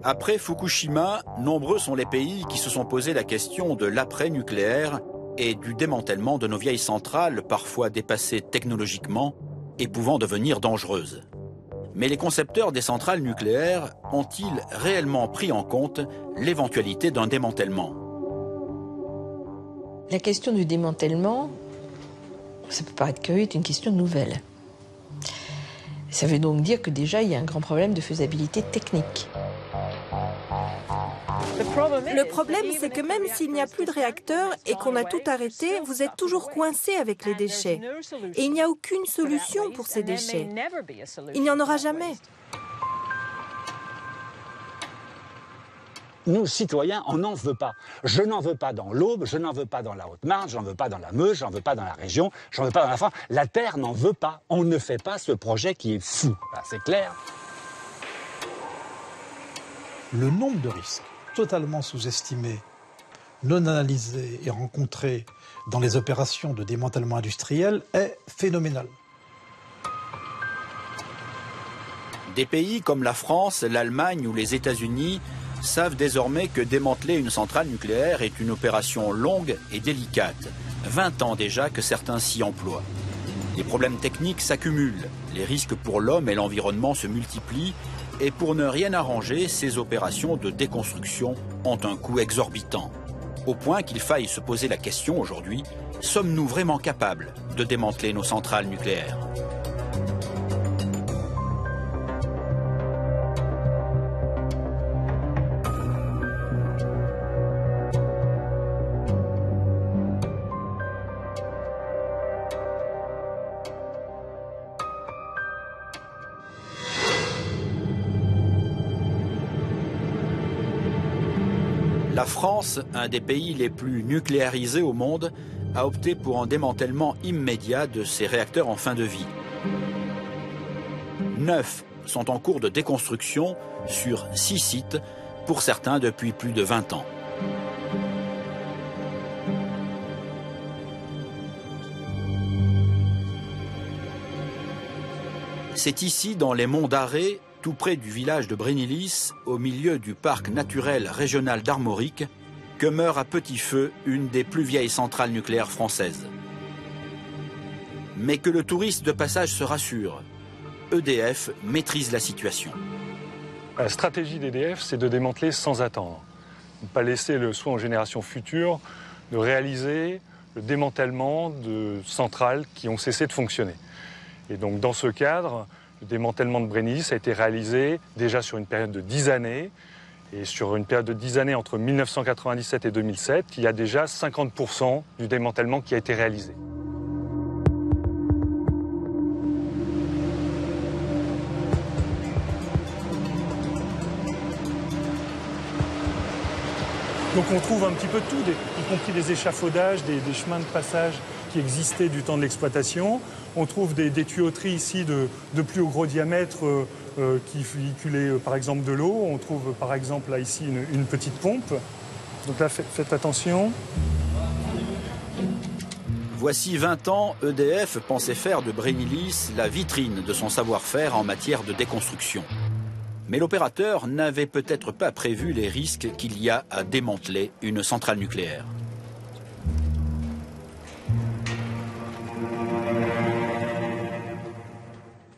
Après Fukushima, nombreux sont les pays qui se sont posé la question de l'après-nucléaire et du démantèlement de nos vieilles centrales, parfois dépassées technologiquement et pouvant devenir dangereuses. Mais les concepteurs des centrales nucléaires ont-ils réellement pris en compte l'éventualité d'un démantèlement? La question du démantèlement, ça peut paraître curieux, est une question nouvelle. Ça veut donc dire que déjà il y a un grand problème de faisabilité technique. Le problème, c'est que même s'il n'y a plus de réacteurs et qu'on a tout arrêté, vous êtes toujours coincé avec les déchets. Et il n'y a aucune solution pour ces déchets. Il n'y en aura jamais. Nous, citoyens, on n'en veut pas. Je n'en veux pas dans l'Aube, je n'en veux pas dans la Haute-Marne, je n'en veux pas dans la Meuse, je n'en veux pas dans la région, je n'en veux pas dans la France. La Terre n'en veut pas. On ne fait pas ce projet qui est fou. C'est clair. Le nombre de risques totalement sous-estimés, non analysés et rencontrés dans les opérations de démantèlement industriel est phénoménal. Des pays comme la France, l'Allemagne ou les États-Unis savent désormais que démanteler une centrale nucléaire est une opération longue et délicate. 20 ans déjà que certains s'y emploient. Les problèmes techniques s'accumulent, les risques pour l'homme et l'environnement se multiplient, et pour ne rien arranger, ces opérations de déconstruction ont un coût exorbitant. Au point qu'il faille se poser la question aujourd'hui, sommes-nous vraiment capables de démanteler nos centrales nucléaires ? La France, un des pays les plus nucléarisés au monde, a opté pour un démantèlement immédiat de ses réacteurs en fin de vie. 9 sont en cours de déconstruction sur 6 sites, pour certains depuis plus de 20 ans. C'est ici, dans les monts d'Arrée, tout près du village de Brennilis, au milieu du parc naturel régional d'Armorique, que meurt à petit feu une des plus vieilles centrales nucléaires françaises. Mais que le touriste de passage se rassure, EDF maîtrise la situation. La stratégie d'EDF, c'est de démanteler sans attendre. Ne pas laisser le soin aux générations futures de réaliser le démantèlement de centrales qui ont cessé de fonctionner. Et donc dans ce cadre, le démantèlement de Brennilis a été réalisé déjà sur une période de 10 années. Et sur une période de 10 années entre 1997 et 2007, il y a déjà 50% du démantèlement qui a été réalisé. Donc on trouve un petit peu tout, y compris des échafaudages, des chemins de passage qui existaient du temps de l'exploitation. On trouve des tuyauteries ici de plus gros diamètre qui véhiculaient par exemple de l'eau. On trouve par exemple là ici une petite pompe. Donc là faites attention. Voici 20 ans, EDF pensait faire de Brennilis la vitrine de son savoir-faire en matière de déconstruction. Mais l'opérateur n'avait peut-être pas prévu les risques qu'il y a à démanteler une centrale nucléaire.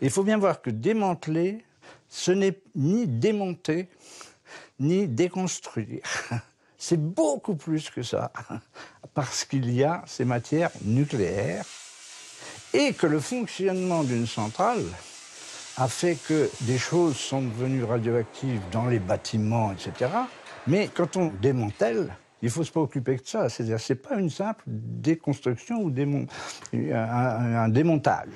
Il faut bien voir que démanteler, ce n'est ni démonter, ni déconstruire. C'est beaucoup plus que ça, parce qu'il y a ces matières nucléaires et que le fonctionnement d'une centrale a fait que des choses sont devenues radioactives dans les bâtiments, etc. Mais quand on démantèle, il faut se préoccuper de ça. C'est-à-dire, c'est pas une simple déconstruction ou un démontage.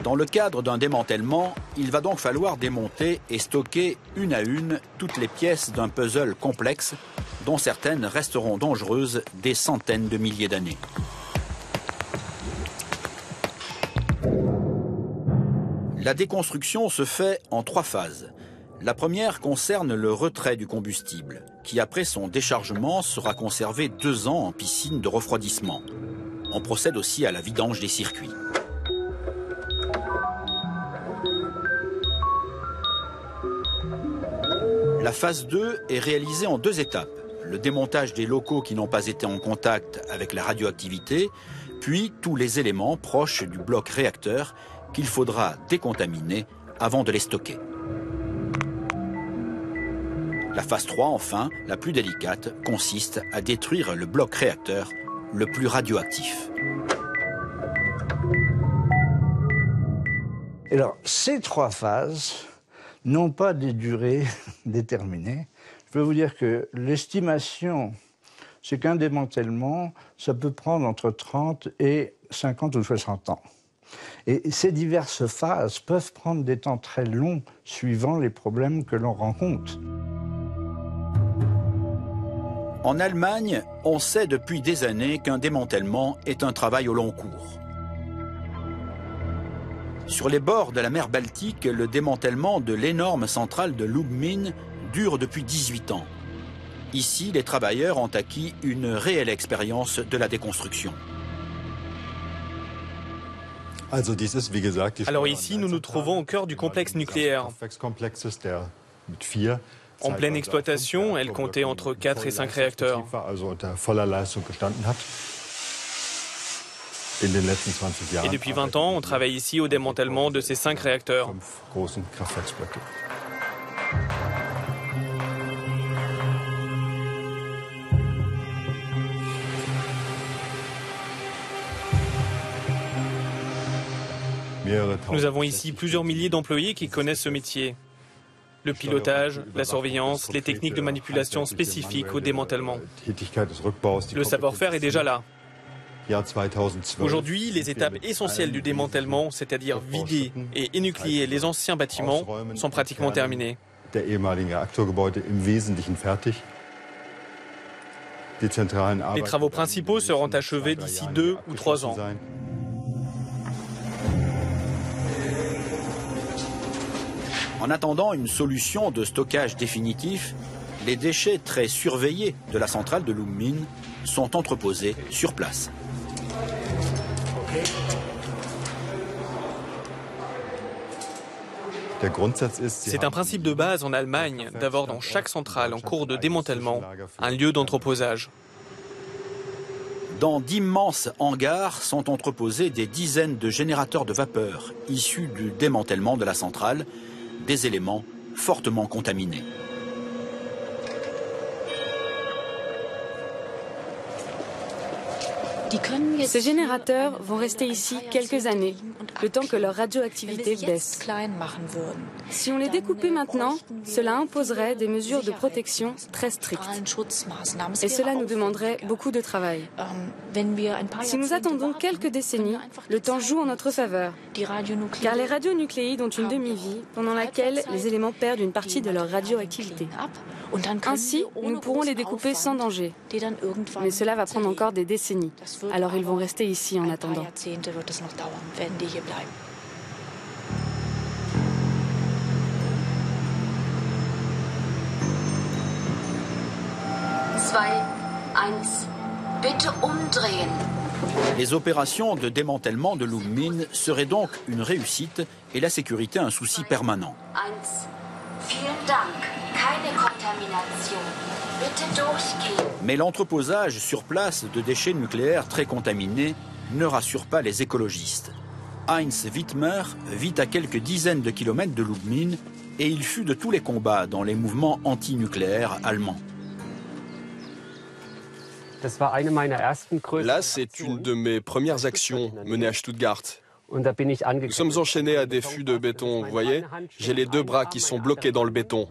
Dans le cadre d'un démantèlement, il va donc falloir démonter et stocker une à une toutes les pièces d'un puzzle complexe dont certaines resteront dangereuses des centaines de milliers d'années. La déconstruction se fait en 3 phases. La première concerne le retrait du combustible, qui après son déchargement sera conservé 2 ans en piscine de refroidissement. On procède aussi à la vidange des circuits. La phase 2 est réalisée en 2 étapes. Le démontage des locaux qui n'ont pas été en contact avec la radioactivité, puis tous les éléments proches du bloc réacteur qu'il faudra décontaminer avant de les stocker. La phase 3, enfin, la plus délicate, consiste à détruire le bloc réacteur le plus radioactif. Alors, ces 3 phases n'ont pas des durées déterminées. Je peux vous dire que l'estimation, c'est qu'un démantèlement, ça peut prendre entre 30 et 50 ou 60 ans. Et ces diverses phases peuvent prendre des temps très longs suivant les problèmes que l'on rencontre. En Allemagne, on sait depuis des années qu'un démantèlement est un travail au long cours. Sur les bords de la mer Baltique, le démantèlement de l'énorme centrale de Lubmin dure depuis 18 ans. Ici, les travailleurs ont acquis une réelle expérience de la déconstruction. Alors ici, nous nous trouvons au cœur du complexe nucléaire. En pleine exploitation, elle comptait entre 4 et 5 réacteurs. Et depuis 20 ans, on travaille ici au démantèlement de ces 5 réacteurs. Nous avons ici plusieurs milliers d'employés qui connaissent ce métier. Le pilotage, la surveillance, les techniques de manipulation spécifiques au démantèlement. Le savoir-faire est déjà là. Aujourd'hui, les étapes essentielles du démantèlement, c'est-à-dire vider et énucléer les anciens bâtiments, sont pratiquement terminées. Les travaux principaux seront achevés d'ici 2 ou 3 ans. En attendant une solution de stockage définitif, les déchets très surveillés de la centrale de Lubmin sont entreposés sur place. C'est un principe de base en Allemagne d'avoir dans chaque centrale en cours de démantèlement un lieu d'entreposage. Dans d'immenses hangars sont entreposés des dizaines de générateurs de vapeur issus du démantèlement de la centrale, des éléments fortement contaminés. Ces générateurs vont rester ici quelques années, le temps que leur radioactivité baisse. Si on les découpait maintenant, cela imposerait des mesures de protection très strictes. Et cela nous demanderait beaucoup de travail. Si nous attendons quelques décennies, le temps joue en notre faveur, car les radionucléides ont une demi-vie pendant laquelle les éléments perdent une partie de leur radioactivité. Ainsi, nous pourrons les découper sans danger. Mais cela va prendre encore des décennies. Alors ils vont rester ici en attendant. Les opérations de démantèlement de Lubmin seraient donc une réussite et la sécurité un souci permanent. Mais l'entreposage sur place de déchets nucléaires très contaminés ne rassure pas les écologistes. Heinz Wittmer vit à quelques dizaines de kilomètres de Lubmin et il fut de tous les combats dans les mouvements anti-nucléaires allemands. Là, c'est une de mes premières actions menées à Stuttgart. Nous sommes enchaînés à des fûts de béton, vous voyez. J'ai les 2 bras qui sont bloqués dans le béton.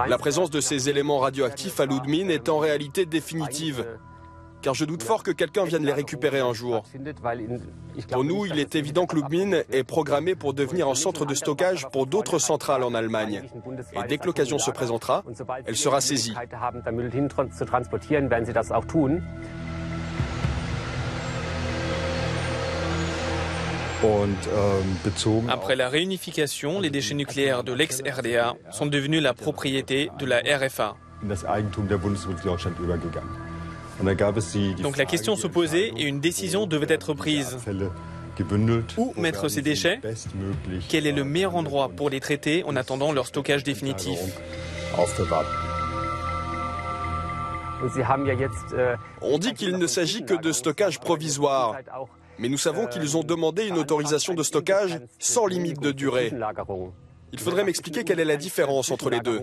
La présence de ces éléments radioactifs à Lubmin est en réalité définitive, car je doute fort que quelqu'un vienne les récupérer un jour. Pour nous, il est évident que Lubmin est programmé pour devenir un centre de stockage pour d'autres centrales en Allemagne. Et dès que l'occasion se présentera, elle sera saisie. Après la réunification, les déchets nucléaires de l'ex-RDA sont devenus la propriété de la RFA. Donc la question se posait et une décision devait être prise. Où mettre ces déchets? Quel est le meilleur endroit pour les traiter en attendant leur stockage définitif? On dit qu'il ne s'agit que de stockage provisoire, mais nous savons qu'ils ont demandé une autorisation de stockage sans limite de durée. Il faudrait m'expliquer quelle est la différence entre les deux.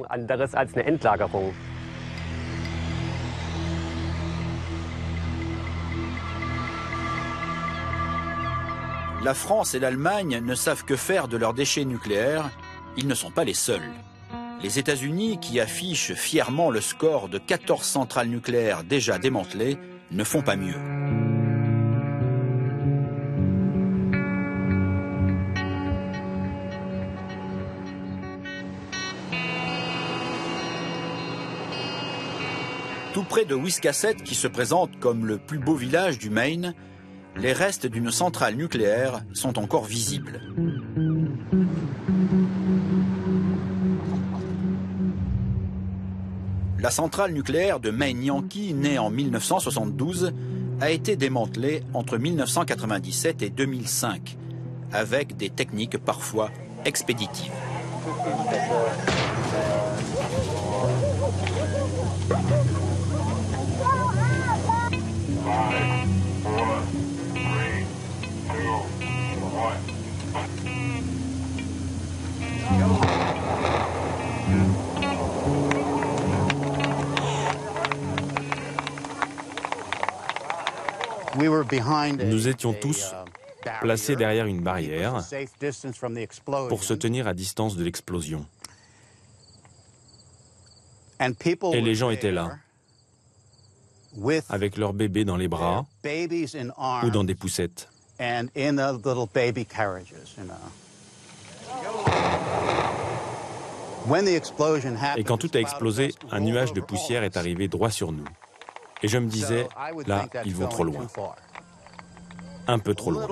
La France et l'Allemagne ne savent que faire de leurs déchets nucléaires. Ils ne sont pas les seuls. Les États-Unis, qui affichent fièrement le score de 14 centrales nucléaires déjà démantelées, ne font pas mieux. Tout près de Wiscasset, qui se présente comme le plus beau village du Maine, les restes d'une centrale nucléaire sont encore visibles. La centrale nucléaire de Maine Yankee, née en 1972, a été démantelée entre 1997 et 2005, avec des techniques parfois expéditives. Nous étions tous placés derrière une barrière pour se tenir à distance de l'explosion. Et les gens étaient là, avec leurs bébés dans les bras ou dans des poussettes. Et quand tout a explosé, un nuage de poussière est arrivé droit sur nous. Et je me disais, là, ils vont trop loin. Un peu trop loin.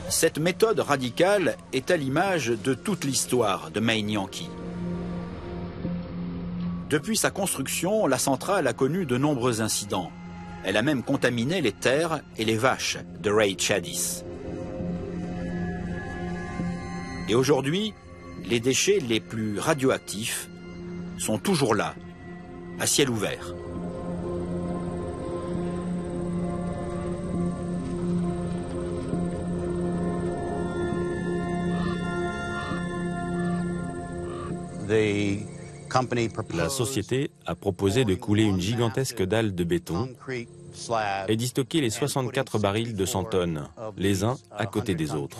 Cette méthode radicale est à l'image de toute l'histoire de Maine Yankee. Depuis sa construction, la centrale a connu de nombreux incidents. Elle a même contaminé les terres et les vaches de Ray Chadis. Et aujourd'hui, les déchets les plus radioactifs sont toujours là, à ciel ouvert. La société a proposé de couler une gigantesque dalle de béton et d'y stocker les 64 barils de 100 tonnes, les uns à côté des autres.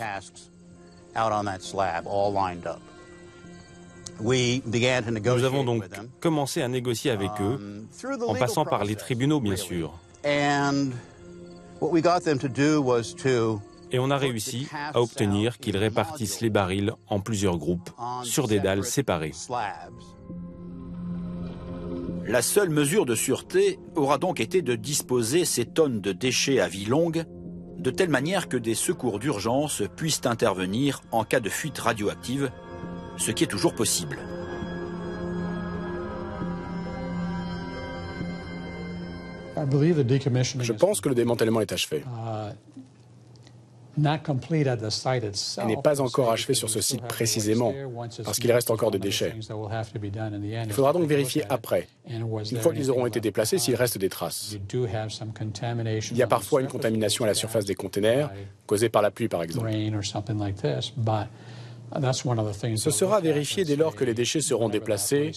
Nous avons donc commencé à négocier avec eux, en passant par les tribunaux bien sûr. Et on a réussi à obtenir qu'ils répartissent les barils en plusieurs groupes, sur des dalles séparées. La seule mesure de sûreté aura donc été de disposer ces tonnes de déchets à vie longue, de telle manière que des secours d'urgence puissent intervenir en cas de fuite radioactive, ce qui est toujours possible. Je pense que le démantèlement est achevé. Il n'est pas encore achevé sur ce site précisément, parce qu'il reste encore des déchets. Il faudra donc vérifier après, une fois qu'ils auront été déplacés, s'il reste des traces. Il y a parfois une contamination à la surface des containers, causée par la pluie par exemple. Ce sera vérifié dès lors que les déchets seront déplacés,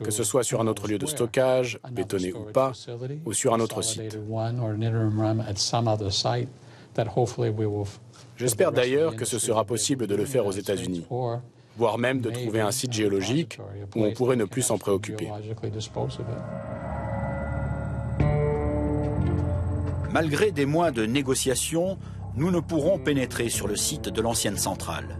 que ce soit sur un autre lieu de stockage, bétonné ou pas, ou sur un autre site. J'espère d'ailleurs que ce sera possible de le faire aux États-Unis, voire même de trouver un site géologique où on pourrait ne plus s'en préoccuper. Malgré des mois de négociations, nous ne pourrons pénétrer sur le site de l'ancienne centrale.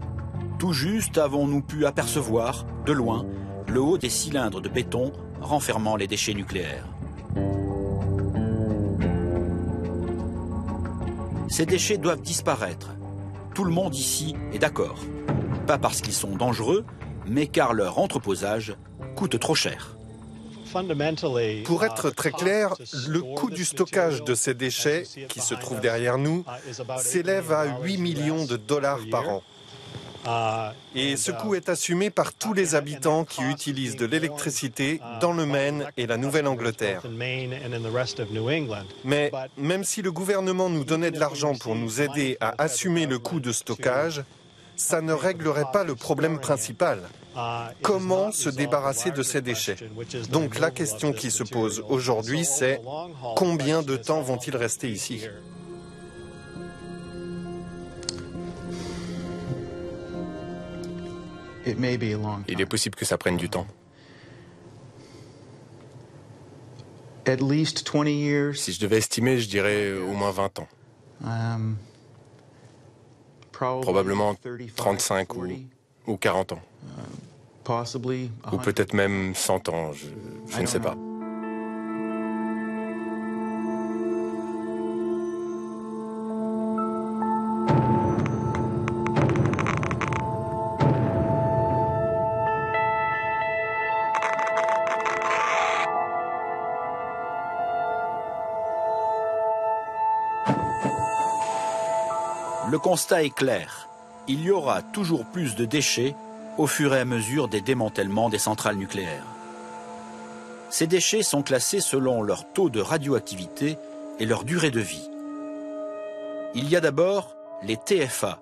Tout juste avons-nous pu apercevoir, de loin, le haut des cylindres de béton renfermant les déchets nucléaires. Ces déchets doivent disparaître. Tout le monde ici est d'accord. Pas parce qu'ils sont dangereux, mais car leur entreposage coûte trop cher. Pour être très clair, le coût du stockage de ces déchets, qui se trouvent derrière nous, s'élève à 8 millions de dollars par an. Et ce coût est assumé par tous les habitants qui utilisent de l'électricité dans le Maine et la Nouvelle-Angleterre. Mais même si le gouvernement nous donnait de l'argent pour nous aider à assumer le coût de stockage, ça ne réglerait pas le problème principal. Comment se débarrasser de ces déchets? Donc la question qui se pose aujourd'hui, c'est combien de temps vont-ils rester ici? Il est possible que ça prenne du temps. Si je devais estimer, je dirais au moins 20 ans. Probablement 35 ou 40 ans. Ou peut-être même 100 ans, je ne sais pas. Le constat est clair. Il y aura toujours plus de déchets au fur et à mesure des démantèlements des centrales nucléaires. Ces déchets sont classés selon leur taux de radioactivité et leur durée de vie. Il y a d'abord les TFA,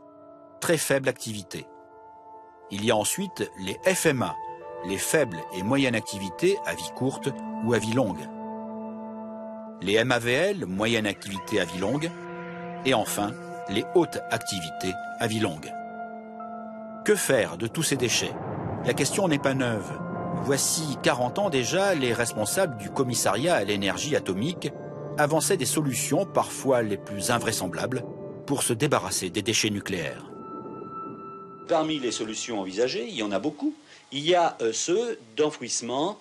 très faible activité. Il y a ensuite les FMA, les faibles et moyennes activités à vie courte ou à vie longue. Les MAVL, moyenne activité à vie longue. Et enfin, les hautes activités à vie longue. Que faire de tous ces déchets? La question n'est pas neuve. Voici 40 ans déjà, les responsables du commissariat à l'énergie atomique avançaient des solutions parfois les plus invraisemblables pour se débarrasser des déchets nucléaires. Parmi les solutions envisagées, il y en a beaucoup. Il y a ceux d'enfouissement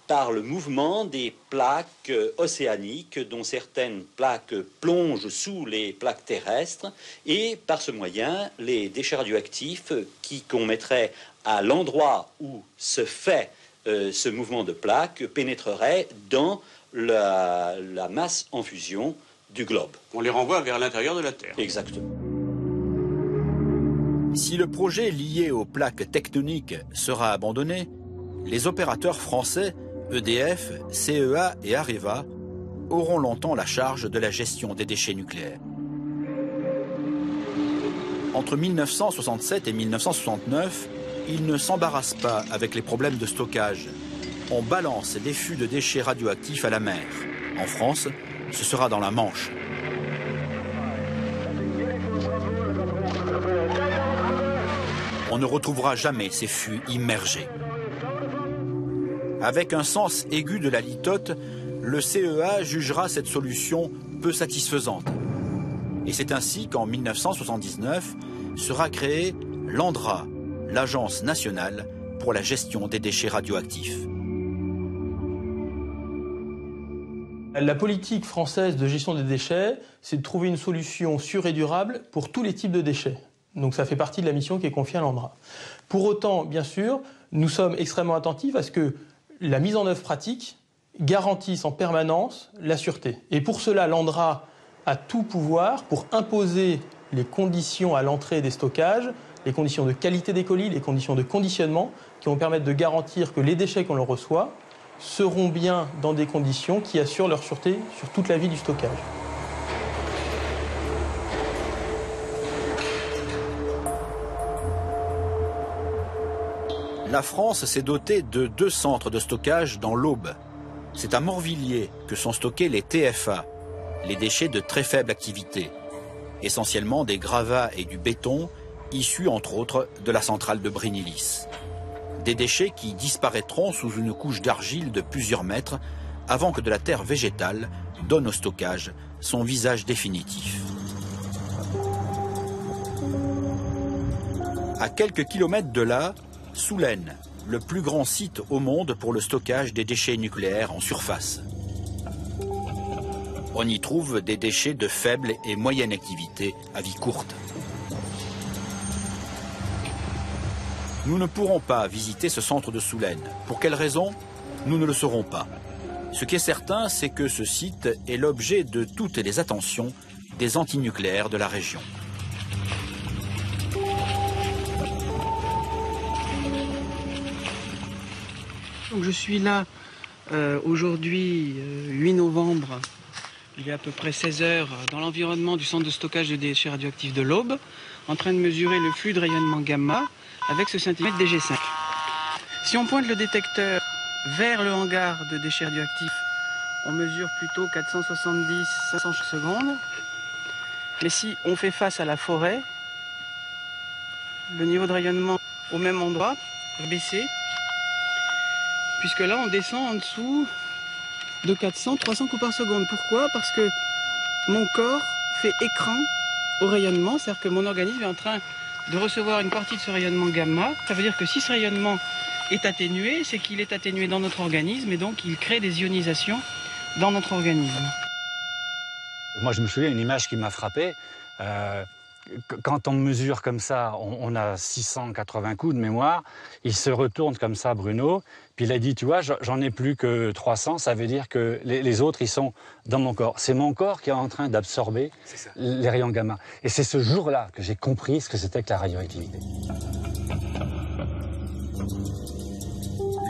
par le mouvement des plaques océaniques, dont certaines plaques plongent sous les plaques terrestres, et par ce moyen, les déchets radioactifs qu'on mettrait à l'endroit où se fait ce mouvement de plaques pénétreraient dans la masse en fusion du globe. On les renvoie vers l'intérieur de la Terre. Exactement. Si le projet lié aux plaques tectoniques sera abandonné, les opérateurs français EDF, CEA et Areva auront longtemps la charge de la gestion des déchets nucléaires. Entre 1967 et 1969, ils ne s'embarrassent pas avec les problèmes de stockage. On balance des fûts de déchets radioactifs à la mer. En France, ce sera dans la Manche. On ne retrouvera jamais ces fûts immergés. Avec un sens aigu de la litote, le CEA jugera cette solution peu satisfaisante. Et c'est ainsi qu'en 1979 sera créée l'ANDRA, l'Agence nationale pour la gestion des déchets radioactifs. La politique française de gestion des déchets, c'est de trouver une solution sûre et durable pour tous les types de déchets. Donc ça fait partie de la mission qui est confiée à l'ANDRA. Pour autant, bien sûr, nous sommes extrêmement attentifs à ce que la mise en œuvre pratique garantisse en permanence la sûreté. Et pour cela, l'ANDRA a tout pouvoir pour imposer les conditions à l'entrée des stockages, les conditions de qualité des colis, les conditions de conditionnement qui vont permettre de garantir que les déchets qu'on leur reçoit seront bien dans des conditions qui assurent leur sûreté sur toute la vie du stockage. La France s'est dotée de 2 centres de stockage dans l'Aube. C'est à Morvilliers que sont stockés les TFA, les déchets de très faible activité, essentiellement des gravats et du béton, issus entre autres de la centrale de Brinillis. Des déchets qui disparaîtront sous une couche d'argile de plusieurs mètres avant que de la terre végétale donne au stockage son visage définitif. À quelques kilomètres de là, Soulaine, le plus grand site au monde pour le stockage des déchets nucléaires en surface. On y trouve des déchets de faible et moyenne activité à vie courte. Nous ne pourrons pas visiter ce centre de Soulaine. Pour quelle raison? Nous ne le saurons pas. Ce qui est certain, c'est que ce site est l'objet de toutes les attentions des antinucléaires de la région. Donc je suis là aujourd'hui, 8 novembre, il est à peu près 16 heures, dans l'environnement du centre de stockage de déchets radioactifs de l'Aube, en train de mesurer le flux de rayonnement gamma avec ce scintillamètre DG5. Si on pointe le détecteur vers le hangar de déchets radioactifs, on mesure plutôt 470-500 secondes. Mais si on fait face à la forêt, le niveau de rayonnement au même endroit va baisser, puisque là on descend en dessous de 400-300 coups par seconde. Pourquoi? Parce que mon corps fait écran au rayonnement, c'est-à-dire que mon organisme est en train de recevoir une partie de ce rayonnement gamma. Ça veut dire que si ce rayonnement est atténué, c'est qu'il est atténué dans notre organisme et donc il crée des ionisations dans notre organisme. Moi, je me souviens d'une image qui m'a frappé. Quand on mesure comme ça, on a 680 coups de mémoire. Il se retourne comme ça, Bruno. Puis il a dit, tu vois, j'en ai plus que 300. Ça veut dire que les autres, ils sont dans mon corps. C'est mon corps qui est en train d'absorber les rayons gamma. Et c'est ce jour-là que j'ai compris ce que c'était que la radioactivité.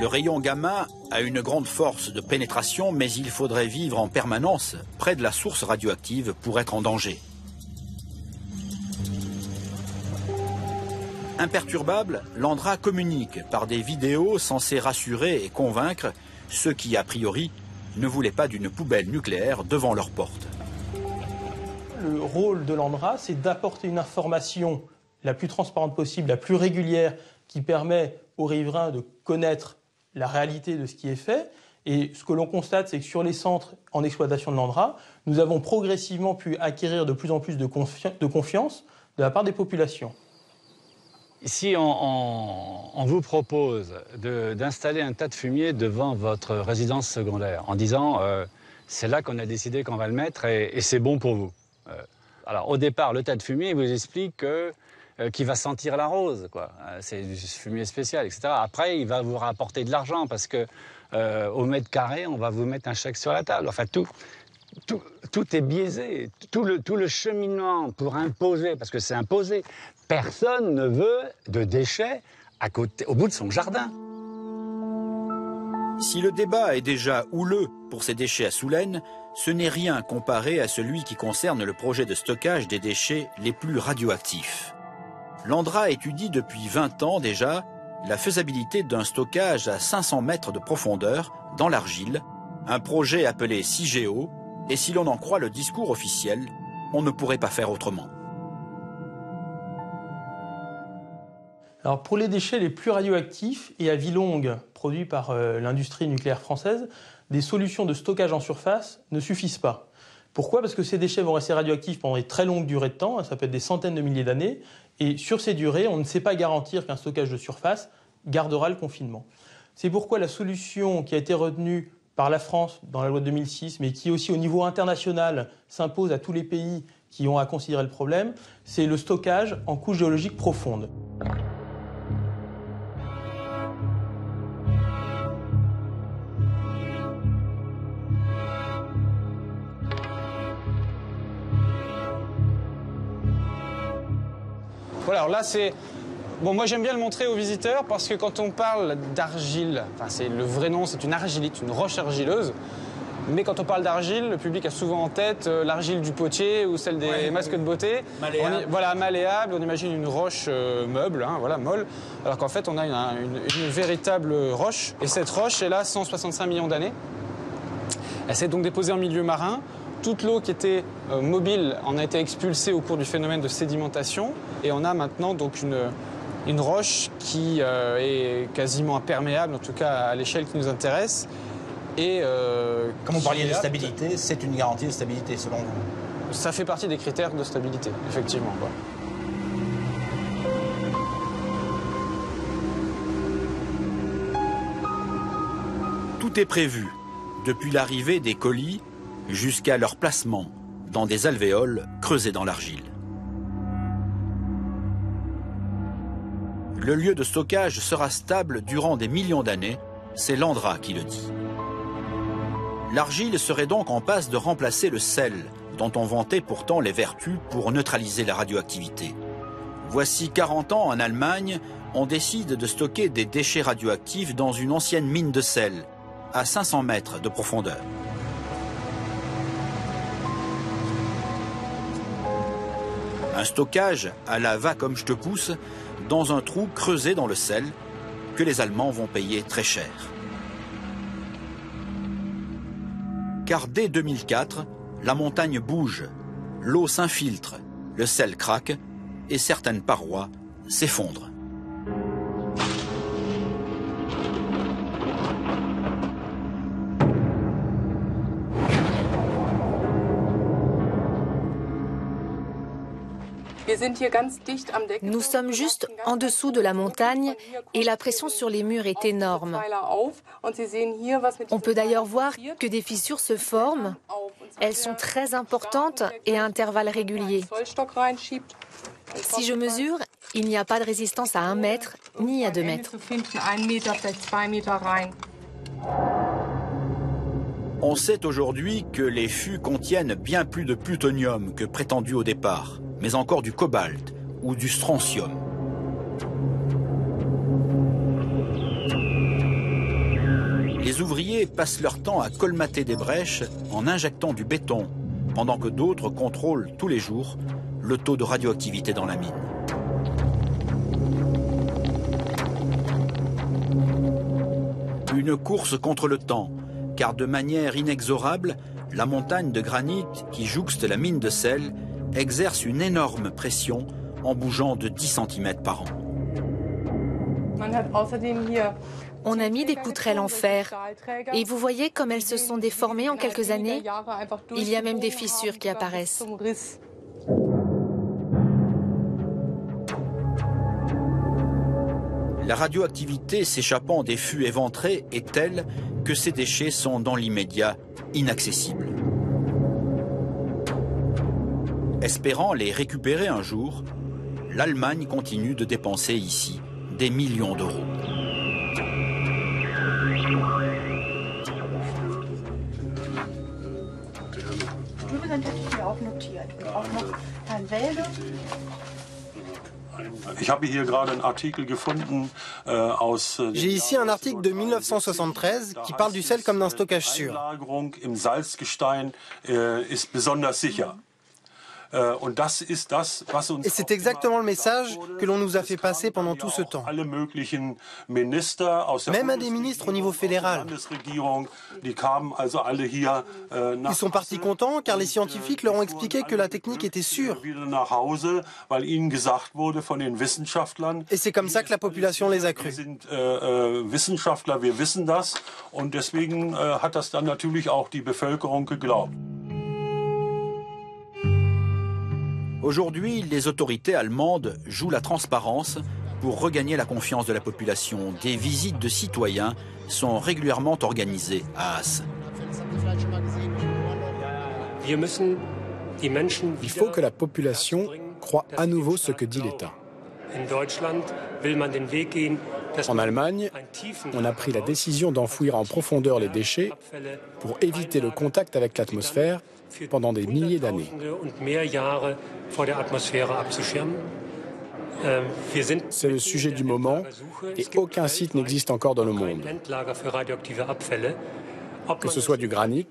Le rayon gamma a une grande force de pénétration, mais il faudrait vivre en permanence près de la source radioactive pour être en danger. Imperturbable, l'ANDRA communique par des vidéos censées rassurer et convaincre ceux qui, a priori, ne voulaient pas d'une poubelle nucléaire devant leur porte. Le rôle de l'ANDRA, c'est d'apporter une information la plus transparente possible, la plus régulière, qui permet aux riverains de connaître la réalité de ce qui est fait. Et ce que l'on constate, c'est que sur les centres en exploitation de l'ANDRA, nous avons progressivement pu acquérir de plus en plus de confiance de la part des populations. Si on vous propose d'installer un tas de fumier devant votre résidence secondaire en disant c'est là qu'on a décidé qu'on va le mettre et c'est bon pour vous. Alors au départ, le tas de fumier vous explique qu'il va sentir la rose, quoi. C'est du fumier spécial, etc. Après, il va vous rapporter de l'argent parce que au mètre carré, on va vous mettre un chèque sur la table. Enfin, tout est biaisé. Tout le cheminement pour imposer, parce que c'est imposé. Personne ne veut de déchets au bout de son jardin. Si le débat est déjà houleux pour ces déchets à Soulaine, ce n'est rien comparé à celui qui concerne le projet de stockage des déchets les plus radioactifs. L'ANDRA étudie depuis 20 ans déjà la faisabilité d'un stockage à 500 mètres de profondeur dans l'argile, un projet appelé CIGEO, et si l'on en croit le discours officiel, on ne pourrait pas faire autrement. Alors pour les déchets les plus radioactifs et à vie longue produits par l'industrie nucléaire française, des solutions de stockage en surface ne suffisent pas. Pourquoi? Parce que ces déchets vont rester radioactifs pendant des très longues durées de temps, ça peut être des centaines de milliers d'années, et sur ces durées, on ne sait pas garantir qu'un stockage de surface gardera le confinement. C'est pourquoi la solution qui a été retenue par la France dans la loi de 2006, mais qui aussi au niveau international s'impose à tous les pays qui ont à considérer le problème, c'est le stockage en couche géologique profonde. Voilà, alors là c'est... Bon, moi j'aime bien le montrer aux visiteurs parce que quand on parle d'argile, enfin c'est le vrai nom, c'est une argilite, une roche argileuse. Mais quand on parle d'argile, le public a souvent en tête l'argile du potier ou celle des masques de beauté. Malléable. Voilà, malléable, on imagine une roche meuble, hein, voilà, molle. Alors qu'en fait on a une véritable roche. Et cette roche, elle a 165 millions d'années. Elle s'est donc déposée en milieu marin. Toute l'eau qui était mobile en a été expulsée au cours du phénomène de sédimentation. Et on a maintenant donc une roche qui est quasiment imperméable, en tout cas à l'échelle qui nous intéresse. Et comme vous parliez de stabilité, c'est une garantie de stabilité selon vous? Ça fait partie des critères de stabilité, effectivement. Quoi. Tout est prévu, depuis l'arrivée des colis jusqu'à leur placement dans des alvéoles creusés dans l'argile. Le lieu de stockage sera stable durant des millions d'années C'est l'ANDRA qui le dit. L'argile serait donc en passe de remplacer le sel, dont on vantait pourtant les vertus pour neutraliser la radioactivité. Voici 40 ans, en Allemagne, on décide de stocker des déchets radioactifs dans une ancienne mine de sel, à 500 mètres de profondeur. Un stockage à la va comme je te pousse, dans un trou creusé dans le sel, que les Allemands vont payer très cher. Car dès 2004, la montagne bouge, l'eau s'infiltre, le sel craque et certaines parois s'effondrent. Nous sommes juste en dessous de la montagne et la pression sur les murs est énorme. On peut d'ailleurs voir que des fissures se forment. Elles sont très importantes et à intervalles réguliers. Si je mesure, il n'y a pas de résistance à 1 mètre ni à 2 mètres. On sait aujourd'hui que les fûts contiennent bien plus de plutonium que prétendu au départ, mais encore du cobalt ou du strontium. Les ouvriers passent leur temps à colmater des brèches en injectant du béton, pendant que d'autres contrôlent tous les jours le taux de radioactivité dans la mine. Une course contre le temps, car de manière inexorable, la montagne de granit qui jouxte la mine de sel exerce une énorme pression en bougeant de 10 cm par an. On a mis des poutrelles en fer et vous voyez comme elles se sont déformées en quelques années. Il y a même des fissures qui apparaissent. La radioactivité s'échappant des fûts éventrés est telle que ces déchets sont dans l'immédiat inaccessibles. Espérant les récupérer un jour, l'Allemagne continue de dépenser ici des millions d'euros. J'ai ici un article de 1973 qui parle du sel comme d'un stockage sûr. Et c'est exactement le message que l'on nous a fait passer pendant tout ce temps. Même à des ministres au niveau fédéral. Ils sont partis contents car les scientifiques leur ont expliqué que la technique était sûre. Et c'est comme ça que la population les a crus. Aujourd'hui, les autorités allemandes jouent la transparence pour regagner la confiance de la population. Des visites de citoyens sont régulièrement organisées à Asse. Il faut que la population croie à nouveau ce que dit l'État. En Allemagne, on a pris la décision d'enfouir en profondeur les déchets pour éviter le contact avec l'atmosphère pendant des milliers d'années. C'est le sujet du moment et aucun site n'existe encore dans le monde. Que ce soit du granit,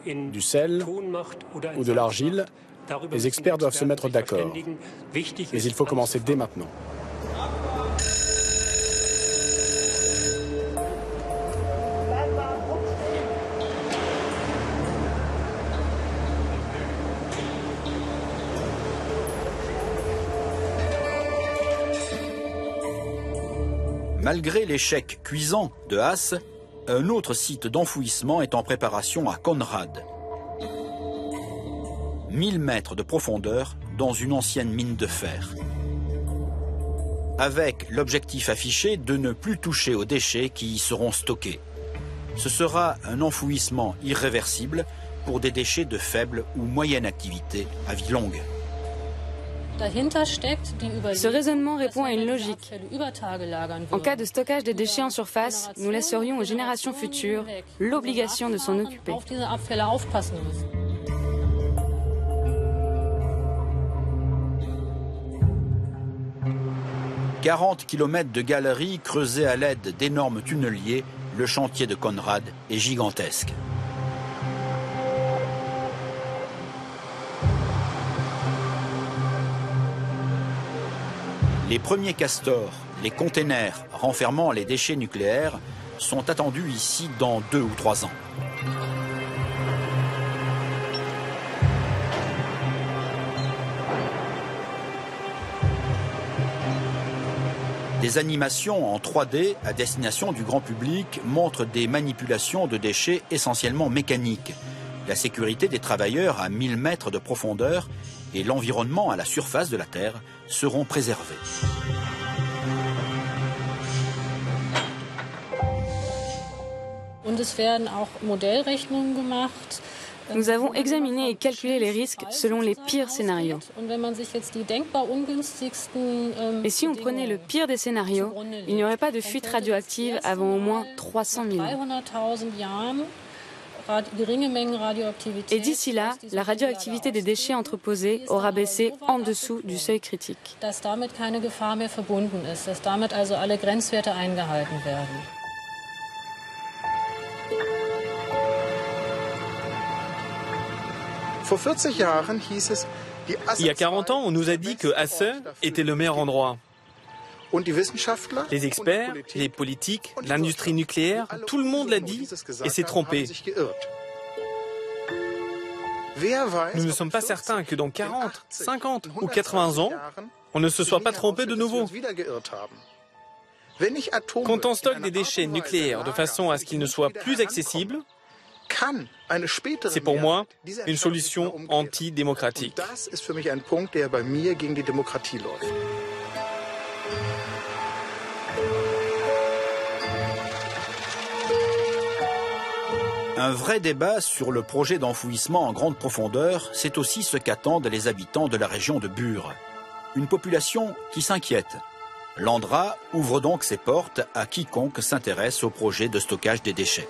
du sel ou de l'argile, les experts doivent se mettre d'accord. Mais il faut commencer dès maintenant. Malgré l'échec cuisant de Asse, un autre site d'enfouissement est en préparation à Konrad. 1000 mètres de profondeur dans une ancienne mine de fer. Avec l'objectif affiché de ne plus toucher aux déchets qui y seront stockés. Ce sera un enfouissement irréversible pour des déchets de faible ou moyenne activité à vie longue. Ce raisonnement répond à une logique. En cas de stockage des déchets en surface, nous laisserions aux générations futures l'obligation de s'en occuper. 40 km de galeries creusées à l'aide d'énormes tunneliers, le chantier de Konrad est gigantesque. Les premiers castors, les containers renfermant les déchets nucléaires, sont attendus ici dans 2 ou 3 ans. Des animations en 3D à destination du grand public montrent des manipulations de déchets essentiellement mécaniques, la sécurité des travailleurs à 1000 mètres de profondeur et l'environnement à la surface de la Terre seront préservés. Nous avons examiné et calculé les risques selon les pires scénarios. Et si on prenait le pire des scénarios, il n'y aurait pas de fuite radioactive avant au moins 300 000 ans. Et d'ici là, la radioactivité des déchets entreposés aura baissé en dessous du seuil critique. Il y a 40 ans, on nous a dit que Hasse était le meilleur endroit. Les experts, les politiques, l'industrie nucléaire, tout le monde l'a dit et s'est trompé. Nous ne sommes pas certains que dans 40, 50 ou 80 ans, on ne se soit pas trompé de nouveau. Quand on stocke des déchets nucléaires de façon à ce qu'ils ne soient plus accessibles, c'est pour moi une solution antidémocratique. Un vrai débat sur le projet d'enfouissement en grande profondeur, c'est aussi ce qu'attendent les habitants de la région de Bure. Une population qui s'inquiète. L'Andra ouvre donc ses portes à quiconque s'intéresse au projet de stockage des déchets.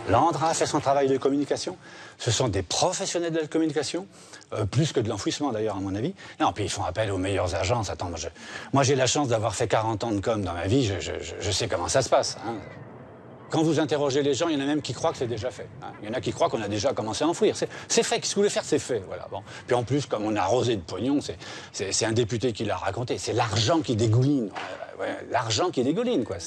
L'Andra fait son travail de communication. Ce sont des professionnels de la communication, plus que de l'enfouissement d'ailleurs à mon avis. Non, puis ils font appel aux meilleures agences. Attends, moi j'ai la chance d'avoir fait 40 ans de com dans ma vie, je sais comment ça se passe. Hein. Quand vous interrogez les gens, il y en a même qui croient que c'est déjà fait. Hein. Il y en a qui croient qu'on a déjà commencé à enfouir. C'est fait, qu'est-ce que vous voulez faire, c'est fait. Voilà, bon. Puis en plus, comme on a arrosé de pognon, c'est un député qui l'a raconté, c'est l'argent qui dégouline. Ouais, l'argent qui dégouline, quoi.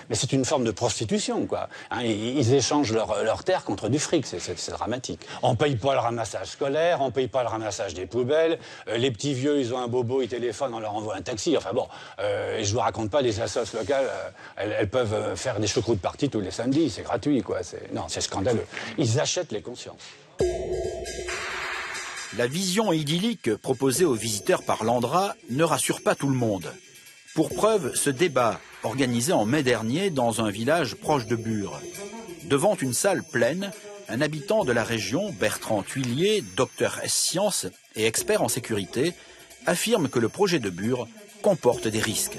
Mais c'est une forme de prostitution, quoi. Hein, ils échangent leur terre contre du fric, c'est dramatique. On paye pas le ramassage scolaire, on paye pas le ramassage des poubelles. Les petits vieux, ils ont un bobo, ils téléphonent, on leur envoie un taxi. Enfin bon, je vous raconte pas, les assos locales, elles peuvent faire des choucroutes parties tous les samedis, c'est gratuit, quoi. Non, c'est scandaleux. Ils achètent les consciences. La vision idyllique proposée aux visiteurs par l'Andra ne rassure pas tout le monde. Pour preuve, ce débat, organisé en mai dernier dans un village proche de Bure. Devant une salle pleine, un habitant de la région, Bertrand Thuillier, docteur S-Sciences et expert en sécurité, affirme que le projet de Bure comporte des risques.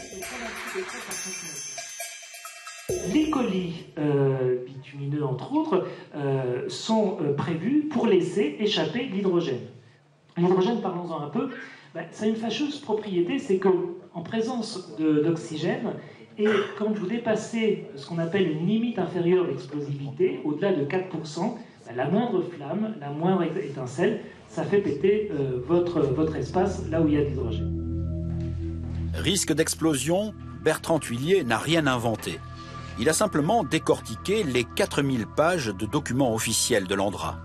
Les colis bitumineux, entre autres, sont prévus pour laisser échapper l'hydrogène. L'hydrogène, parlons-en un peu. Ça a une fâcheuse propriété, c'est qu'en présence d'oxygène, et quand vous dépassez ce qu'on appelle une limite inférieure d'explosivité, au-delà de 4%, la moindre flamme, la moindre étincelle, ça fait péter votre espace là où il y a de l'hydrogène. Risque d'explosion, Bertrand Thuillier n'a rien inventé. Il a simplement décortiqué les 4000 pages de documents officiels de l'Andra.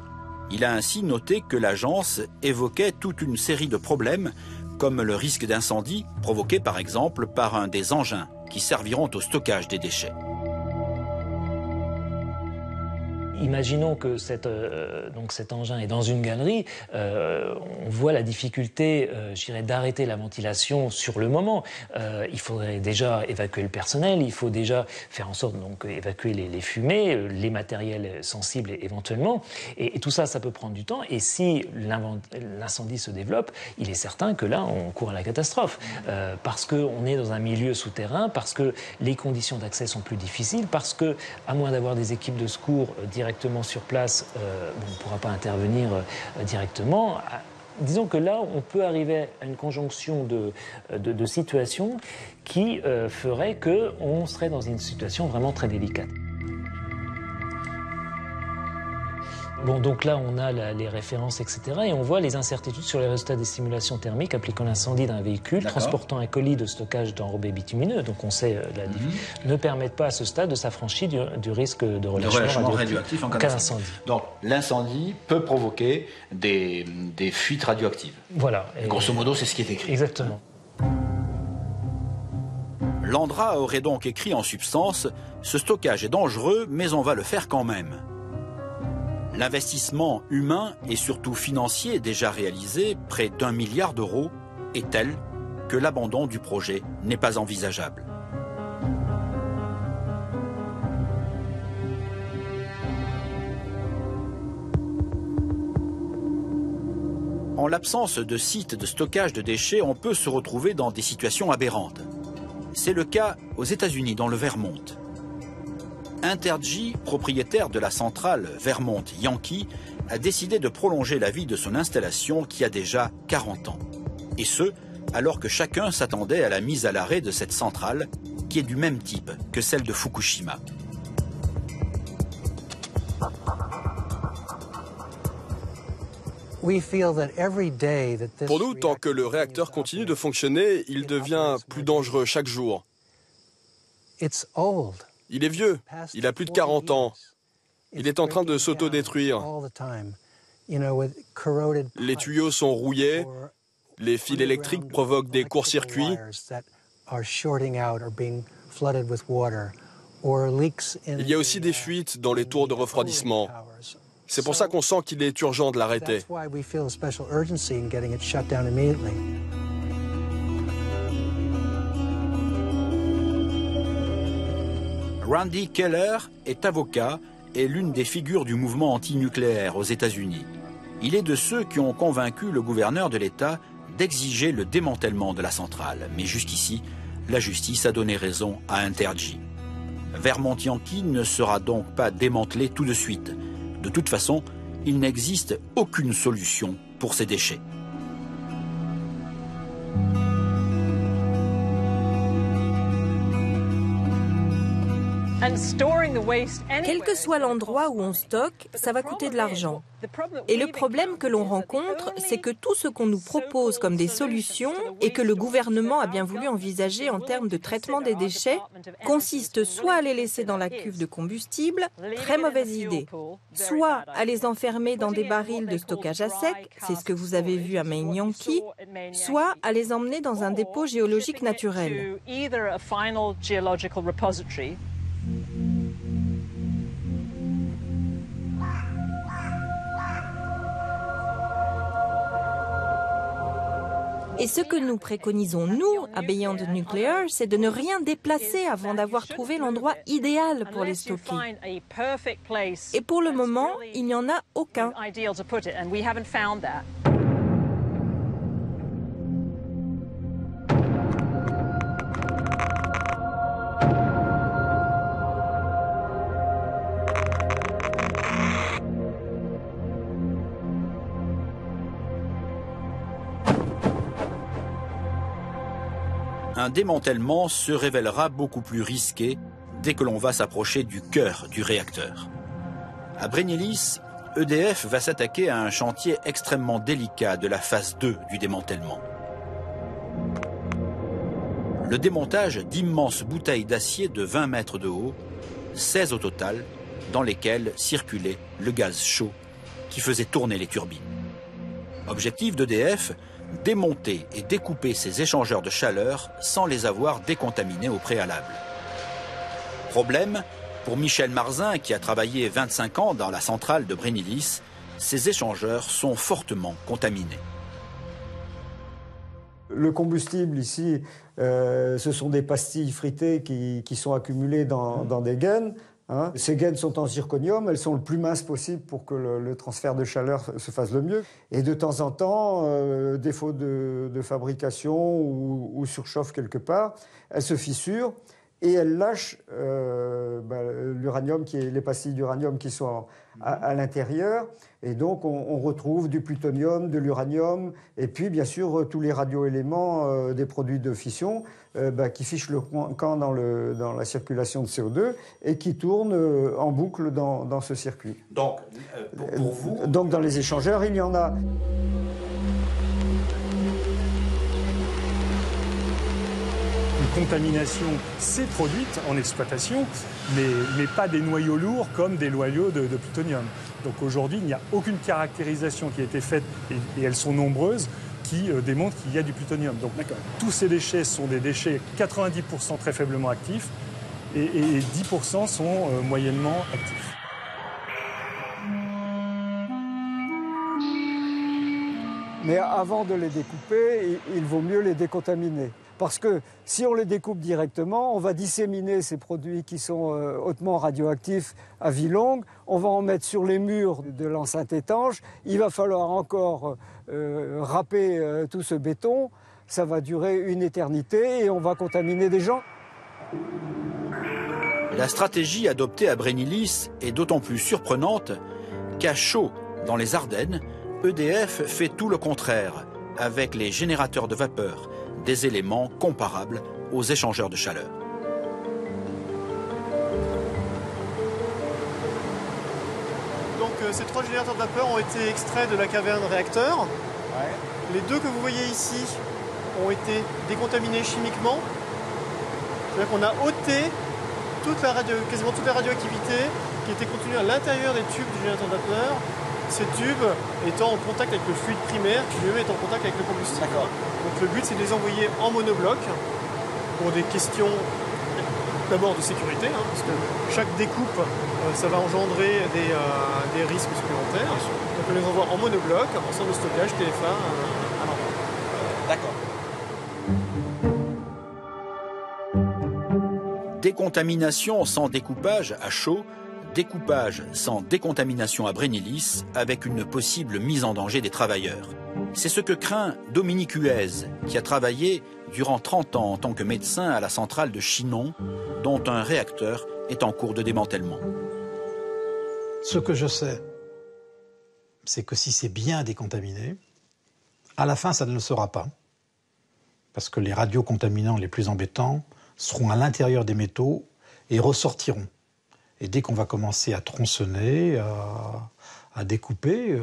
Il a ainsi noté que l'agence évoquait toute une série de problèmes, comme le risque d'incendie provoqué par exemple par un des engins qui serviront au stockage des déchets. Imaginons que cet engin est dans une galerie, on voit la difficulté, je dirais, d'arrêter la ventilation sur le moment. Il faudrait déjà évacuer le personnel, il faut déjà faire en sorte donc évacuer les fumées, les matériels sensibles éventuellement. Et tout ça, ça peut prendre du temps. Et si l'incendie se développe, il est certain que là, on court à la catastrophe. Parce qu'on est dans un milieu souterrain, parce que les conditions d'accès sont plus difficiles, parce que, à moins d'avoir des équipes de secours directement sur place, on ne pourra pas intervenir directement. Disons que là, on peut arriver à une conjonction de situations qui ferait qu'on serait dans une situation vraiment très délicate. Bon, donc là, on a les références, etc. Et on voit les incertitudes sur les résultats des simulations thermiques appliquant l'incendie d'un véhicule transportant un colis de stockage d'enrobés bitumineux. Donc on sait ne permettent pas à ce stade de s'affranchir du risque de relâchement radioactif en cas d'incendie. Donc l'incendie peut provoquer des fuites radioactives. Voilà. Et grosso modo, c'est ce qui est écrit. Exactement. L'ANDRA aurait donc écrit en substance « Ce stockage est dangereux, mais on va le faire quand même ». L'investissement humain et surtout financier déjà réalisé, près d'1 milliard d'euros, est tel que l'abandon du projet n'est pas envisageable. En l'absence de sites de stockage de déchets, on peut se retrouver dans des situations aberrantes. C'est le cas aux États-Unis, dans le Vermont. Intergy, propriétaire de la centrale Vermont Yankee, a décidé de prolonger la vie de son installation qui a déjà 40 ans. Et ce, alors que chacun s'attendait à la mise à l'arrêt de cette centrale, qui est du même type que celle de Fukushima. Pour nous, tant que le réacteur continue de fonctionner, il devient plus dangereux chaque jour. Il est vieux, il a plus de 40 ans. Il est en train de s'autodétruire. Les tuyaux sont rouillés, les fils électriques provoquent des courts-circuits. Il y a aussi des fuites dans les tours de refroidissement. C'est pour ça qu'on sent qu'il est urgent de l'arrêter. Randy Keller est avocat et l'une des figures du mouvement antinucléaire aux États-Unis. Il est de ceux qui ont convaincu le gouverneur de l'État d'exiger le démantèlement de la centrale. Mais jusqu'ici, la justice a donné raison à Intergy. Vermont Yankee ne sera donc pas démantelé tout de suite. De toute façon, il n'existe aucune solution pour ces déchets. Quel que soit l'endroit où on stocke, ça va coûter de l'argent. Et le problème que l'on rencontre, c'est que tout ce qu'on nous propose comme des solutions et que le gouvernement a bien voulu envisager en termes de traitement des déchets consiste soit à les laisser dans la cuve de combustible, très mauvaise idée, soit à les enfermer dans des barils de stockage à sec, c'est ce que vous avez vu à Main Yankee, soit à les emmener dans un dépôt géologique naturel. Et ce que nous préconisons, nous, à Beyond Nuclear, c'est de ne rien déplacer avant d'avoir trouvé l'endroit idéal pour les stocker. Et pour le moment, il n'y en a aucun. Un démantèlement se révélera beaucoup plus risqué dès que l'on va s'approcher du cœur du réacteur. À Brennilis, EDF va s'attaquer à un chantier extrêmement délicat de la phase 2 du démantèlement. Le démontage d'immenses bouteilles d'acier de 20 mètres de haut, 16 au total, dans lesquelles circulait le gaz chaud qui faisait tourner les turbines. Objectif d'EDF, démonter et découper ces échangeurs de chaleur sans les avoir décontaminés au préalable. Problème, Pour Michel Marzin, qui a travaillé 25 ans dans la centrale de Brennilis, ces échangeurs sont fortement contaminés. Le combustible ici, ce sont des pastilles fritées qui sont accumulées dans des gaines. Hein. Ces gaines sont en zirconium, elles sont le plus minces possible pour que le transfert de chaleur se fasse le mieux. Et de temps en temps, défaut de fabrication ou surchauffe quelque part, elles se fissurent et elles lâchent l'uranium, les pastilles d'uranium qui sont à l'intérieur. Et donc on retrouve du plutonium, de l'uranium, et puis bien sûr tous les radioéléments des produits de fission qui fichent le camp dans la circulation de CO2 et qui tournent en boucle dans ce circuit. Donc, pour vous... Donc dans les échangeurs, il y en a. Une contamination s'est produite en exploitation, mais pas des noyaux lourds comme des noyaux de plutonium. Donc aujourd'hui, il n'y a aucune caractérisation qui a été faite, et elles sont nombreuses, qui démontrent qu'il y a du plutonium. Donc tous ces déchets sont des déchets 90% très faiblement actifs et 10% sont moyennement actifs. Mais avant de les découper, il vaut mieux les décontaminer. Parce que si on les découpe directement, on va disséminer ces produits qui sont hautement radioactifs à vie longue. On va en mettre sur les murs de l'enceinte étanche. Il va falloir encore râper tout ce béton. Ça va durer une éternité et on va contaminer des gens. La stratégie adoptée à Brennilis est d'autant plus surprenante qu'à Chaux, dans les Ardennes, EDF fait tout le contraire, avec les générateurs de vapeur, des éléments comparables aux échangeurs de chaleur. Donc ces 3 générateurs de vapeur ont été extraits de la caverne réacteur. Ouais. Les 2 que vous voyez ici ont été décontaminés chimiquement. C'est-à-dire qu'on a ôté quasiment toute la radioactivité qui était contenue à l'intérieur des tubes du générateur de vapeur. Ces tubes étant en contact avec le fluide primaire qui lui-même est en contact avec le combustible. Donc le but c'est de les envoyer en monobloc pour des questions d'abord de sécurité, parce que chaque découpe ça va engendrer des risques supplémentaires. Donc on les envoie en monobloc, en centre de stockage, TFA, à l'endroit. D'accord. Décontamination sans découpage à Chaux, découpage sans décontamination à Brennilis, avec une possible mise en danger des travailleurs. C'est ce que craint Dominique Huez, qui a travaillé durant 30 ans en tant que médecin à la centrale de Chinon, dont un réacteur est en cours de démantèlement. Ce que je sais, c'est que si c'est bien décontaminé, à la fin ça ne le sera pas. Parce que les radiocontaminants les plus embêtants seront à l'intérieur des métaux et ressortiront. Et dès qu'on va commencer à tronçonner, à découper,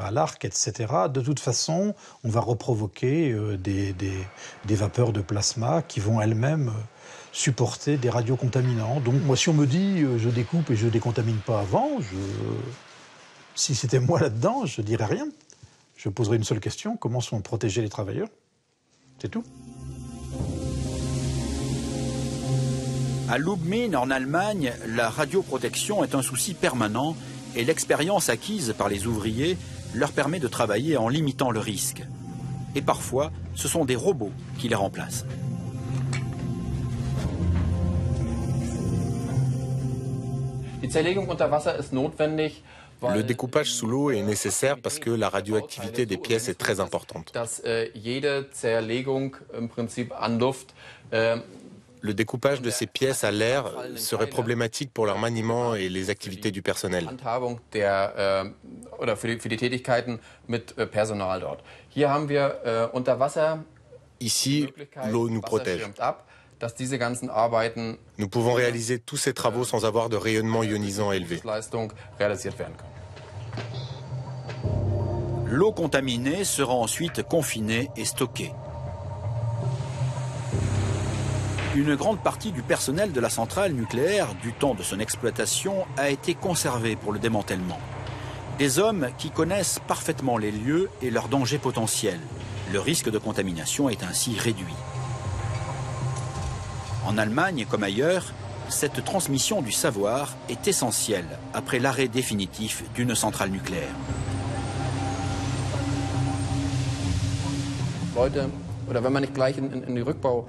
à l'arc, etc., de toute façon, on va reprovoquer des vapeurs de plasma qui vont elles-mêmes supporter des radiocontaminants. Donc moi, si on me dit je découpe et je décontamine pas avant, si c'était moi là-dedans, je dirais rien. Je poserais une seule question, comment sont protégés les travailleurs? C'est tout. À Lubmin, en Allemagne, la radioprotection est un souci permanent et l'expérience acquise par les ouvriers leur permet de travailler en limitant le risque. Et parfois, ce sont des robots qui les remplacent. Le découpage sous l'eau est nécessaire parce que la radioactivité des pièces est très importante. Le découpage de ces pièces à l'air serait problématique pour leur maniement et les activités du personnel. Ici, l'eau nous protège. Nous pouvons réaliser tous ces travaux sans avoir de rayonnement ionisant élevé. L'eau contaminée sera ensuite confinée et stockée. Une grande partie du personnel de la centrale nucléaire, du temps de son exploitation, a été conservée pour le démantèlement. Des hommes qui connaissent parfaitement les lieux et leurs dangers potentiels. Le risque de contamination est ainsi réduit. En Allemagne, comme ailleurs, cette transmission du savoir est essentielle après l'arrêt définitif d'une centrale nucléaire.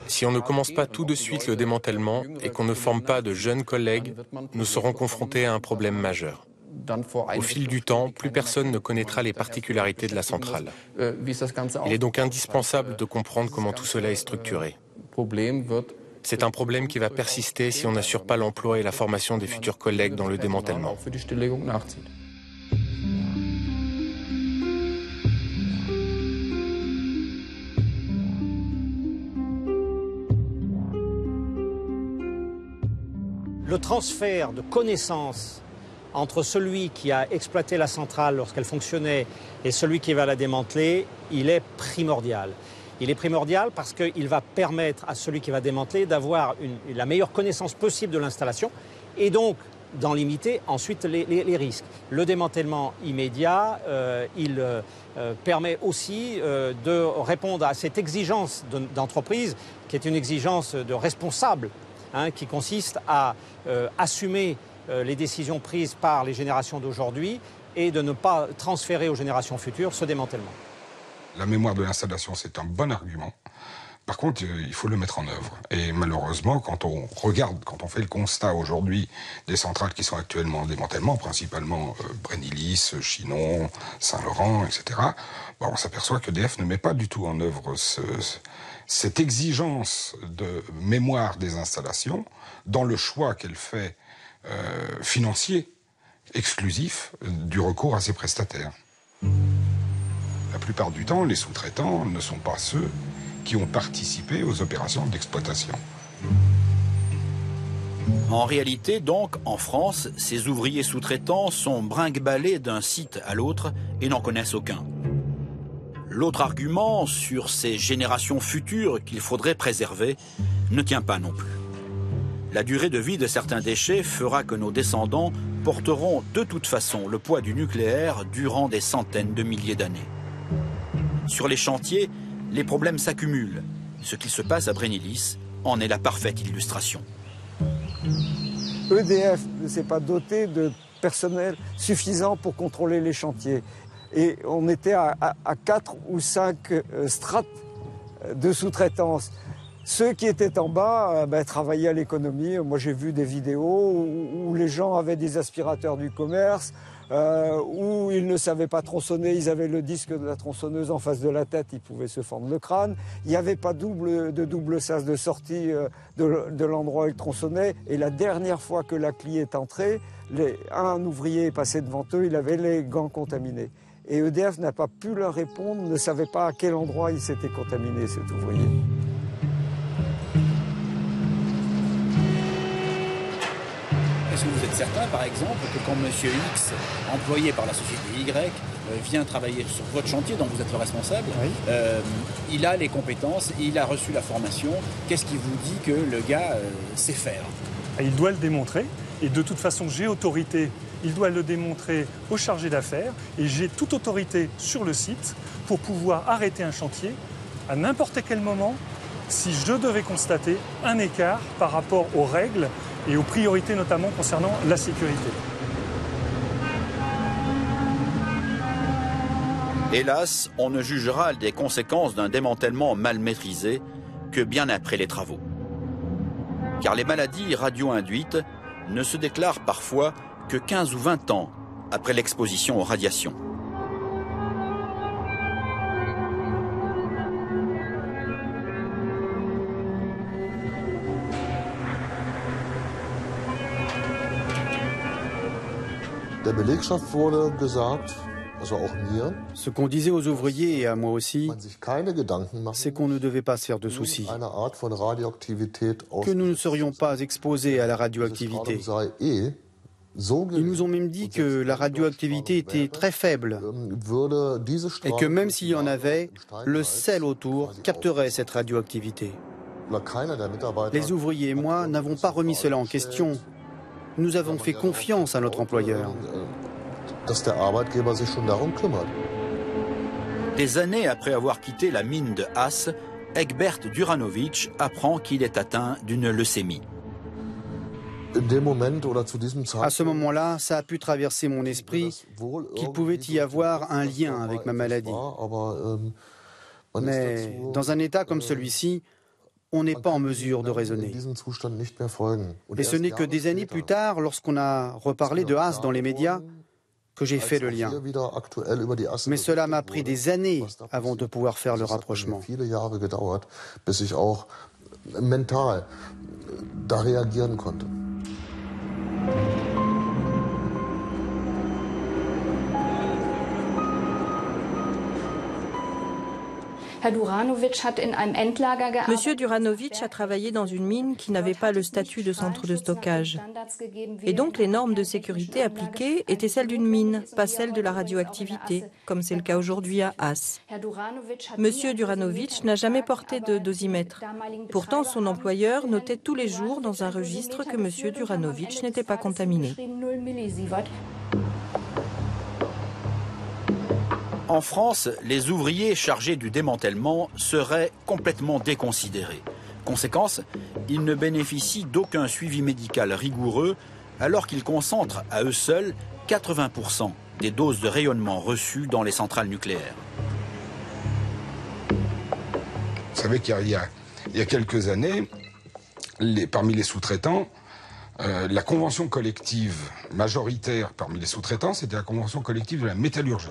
Si on ne commence pas tout de suite le démantèlement et qu'on ne forme pas de jeunes collègues, nous serons confrontés à un problème majeur. Au fil du temps, plus personne ne connaîtra les particularités de la centrale. Il est donc indispensable de comprendre comment tout cela est structuré. C'est un problème qui va persister si on n'assure pas l'emploi et la formation des futurs collègues dans le démantèlement. Le transfert de connaissances entre celui qui a exploité la centrale lorsqu'elle fonctionnait et celui qui va la démanteler, il est primordial. Il est primordial parce qu'il va permettre à celui qui va démanteler d'avoir la meilleure connaissance possible de l'installation et donc d'en limiter ensuite les risques. Le démantèlement immédiat, il permet aussi de répondre à cette exigence d'entreprise qui est une exigence de responsable, qui consiste à assumer les décisions prises par les générations d'aujourd'hui et de ne pas transférer aux générations futures ce démantèlement. La mémoire de l'installation, c'est un bon argument. Par contre, il faut le mettre en œuvre. Et malheureusement, quand on fait le constat aujourd'hui des centrales qui sont actuellement en démantèlement, principalement Brennilis, Chinon, Saint-Laurent, etc., on s'aperçoit qu'EDF ne met pas du tout en œuvre cette exigence de mémoire des installations dans le choix qu'elle fait financier exclusif du recours à ces prestataires. La plupart du temps, les sous-traitants ne sont pas ceux qui ont participé aux opérations d'exploitation. En réalité, donc, en France, ces ouvriers sous-traitants sont brinque-ballés d'un site à l'autre et n'en connaissent aucun. L'autre argument sur ces générations futures qu'il faudrait préserver ne tient pas non plus. La durée de vie de certains déchets fera que nos descendants porteront de toute façon le poids du nucléaire durant des centaines de milliers d'années. Sur les chantiers, les problèmes s'accumulent. Ce qui se passe à Brennilis en est la parfaite illustration. EDF ne s'est pas doté de personnel suffisant pour contrôler les chantiers. Et on était à 4 ou 5 strates de sous-traitance. Ceux qui étaient en bas travaillaient à l'économie. Moi, j'ai vu des vidéos où les gens avaient des aspirateurs du commerce, où ils ne savaient pas tronçonner, ils avaient le disque de la tronçonneuse en face de la tête, ils pouvaient se fendre le crâne. Il n'y avait pas de double sas de sortie de l'endroit où ils tronçonnaient. Et la dernière fois que la clé est entrée, un ouvrier est passé devant eux, il avait les gants contaminés. Et EDF n'a pas pu leur répondre, ne savait pas à quel endroit il s'était contaminé, cet ouvrier. Est-ce que vous êtes certain, par exemple, que quand M. X, employé par la société Y, vient travailler sur votre chantier dont vous êtes le responsable, oui, il a les compétences, il a reçu la formation, qu'est-ce qui vous dit que le gars sait faire? Il doit le démontrer, et de toute façon, j'ai autorité, il doit le démontrer au chargé d'affaires, et j'ai toute autorité sur le site pour pouvoir arrêter un chantier à n'importe quel moment si je devais constater un écart par rapport aux règles et aux priorités notamment concernant la sécurité. Hélas, on ne jugera des conséquences d'un démantèlement mal maîtrisé que bien après les travaux. Car les maladies radio-induites ne se déclarent parfois que 15 ou 20 ans après l'exposition aux radiations. Ce qu'on disait aux ouvriers et à moi aussi, c'est qu'on ne devait pas se faire de soucis, que nous ne serions pas exposés à la radioactivité. Ils nous ont même dit que la radioactivité était très faible et que même s'il y en avait, le sel autour capterait cette radioactivité. Les ouvriers et moi n'avons pas remis cela en question. Nous avons fait confiance à notre employeur. Des années après avoir quitté la mine de Haas, Egbert Duranovic apprend qu'il est atteint d'une leucémie. À ce moment-là, ça a pu traverser mon esprit qu'il pouvait y avoir un lien avec ma maladie. Mais dans un état comme celui-ci, on n'est pas en mesure de raisonner. Et ce n'est que des années plus tard, lorsqu'on a reparlé de Haas dans les médias, que j'ai fait le lien. Mais cela m'a pris des années avant de pouvoir faire le rapprochement. Monsieur Duranovic a travaillé dans une mine qui n'avait pas le statut de centre de stockage. Et donc les normes de sécurité appliquées étaient celles d'une mine, pas celles de la radioactivité, comme c'est le cas aujourd'hui à Haas. Monsieur Duranovic n'a jamais porté de dosimètre. Pourtant, son employeur notait tous les jours dans un registre que Monsieur Duranovic n'était pas contaminé. En France, les ouvriers chargés du démantèlement seraient complètement déconsidérés. Conséquence, ils ne bénéficient d'aucun suivi médical rigoureux alors qu'ils concentrent à eux seuls 80% des doses de rayonnement reçues dans les centrales nucléaires. Vous savez qu'il y a quelques années, parmi les sous-traitants, la convention collective majoritaire parmi les sous-traitants, c'était la convention collective de la métallurgie.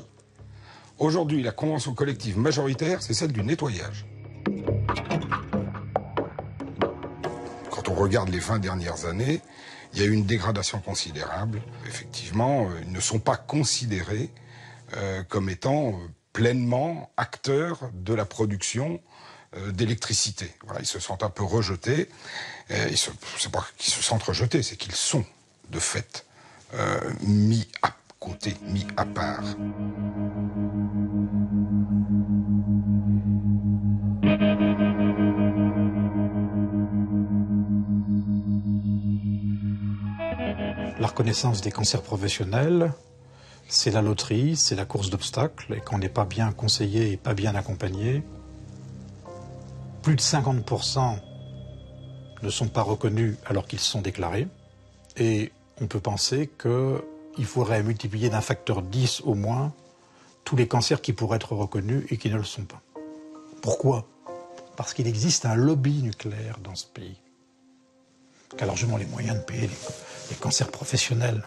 Aujourd'hui, la convention collective majoritaire, c'est celle du nettoyage. Quand on regarde les 20 dernières années, il y a eu une dégradation considérable. Effectivement, ils ne sont pas considérés comme étant pleinement acteurs de la production d'électricité. Voilà, ils se sentent un peu rejetés. C'est pas qu'ils se sentent rejetés, c'est qu'ils sont, de fait, mis à côté, mis à part. La reconnaissance des cancers professionnels, c'est la loterie, c'est la course d'obstacles, et quand on n'est pas bien conseillé et pas bien accompagné, plus de 50% ne sont pas reconnus alors qu'ils sont déclarés, et on peut penser qu'il faudrait multiplier d'un facteur 10 au moins tous les cancers qui pourraient être reconnus et qui ne le sont pas. Pourquoi ? Parce qu'il existe un lobby nucléaire dans ce pays, qui a largement les moyens de payer les cancers professionnels,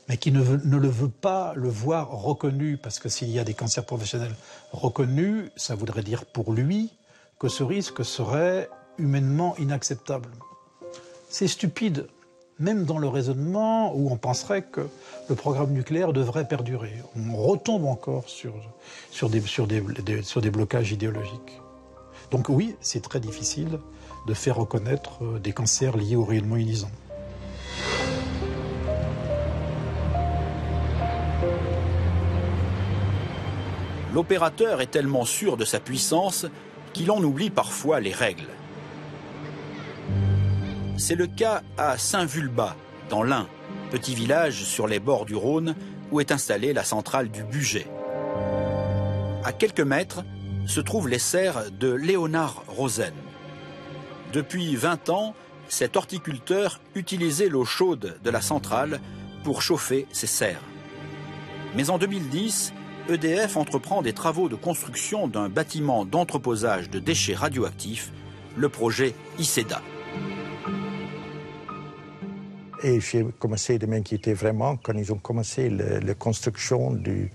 mais qui ne le veut pas le voir reconnu, parce que s'il y a des cancers professionnels reconnus, ça voudrait dire pour lui que ce risque serait humainement inacceptable. C'est stupide, même dans le raisonnement où on penserait que le programme nucléaire devrait perdurer. On retombe encore sur des blocages idéologiques. Donc oui, c'est très difficile de faire reconnaître des cancers liés au rayonnement ionisant. L'opérateur est tellement sûr de sa puissance qu'il en oublie parfois les règles. C'est le cas à Saint-Vulbas, dans l'Ain, petit village sur les bords du Rhône où est installée la centrale du Bugey. À quelques mètres se trouvent les serres de Léonard Rosen. Depuis 20 ans, cet horticulteur utilisait l'eau chaude de la centrale pour chauffer ses serres. Mais en 2010, EDF entreprend des travaux de construction d'un bâtiment d'entreposage de déchets radioactifs, le projet ICEDA. Et j'ai commencé de m'inquiéter vraiment quand ils ont commencé la construction du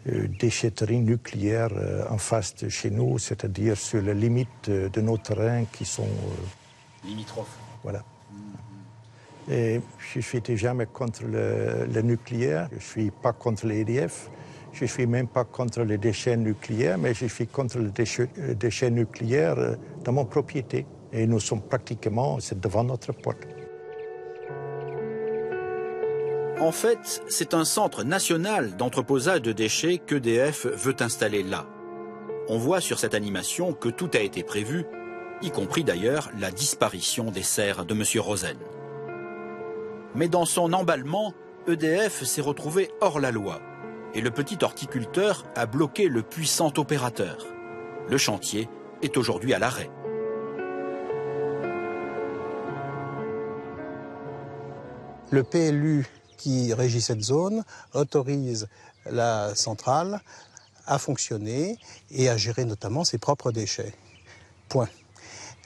déchetterie nucléaire en face de chez nous, c'est-à-dire sur la limite de nos terrains qui sont... limitrophes. Voilà. Et je ne suis jamais contre le nucléaire, je ne suis pas contre l'EDF, je ne suis même pas contre les déchets nucléaires, mais je suis contre les déchets nucléaires dans mon propriété. Et nous sommes pratiquement devant notre porte. En fait, c'est un centre national d'entreposage de déchets qu'EDF veut installer là. On voit sur cette animation que tout a été prévu, y compris d'ailleurs la disparition des serres de M. Rosen. Mais dans son emballement, EDF s'est retrouvé hors la loi et le petit horticulteur a bloqué le puissant opérateur. Le chantier est aujourd'hui à l'arrêt. Le PLU qui régit cette zone autorise la centrale à fonctionner et à gérer notamment ses propres déchets. Point.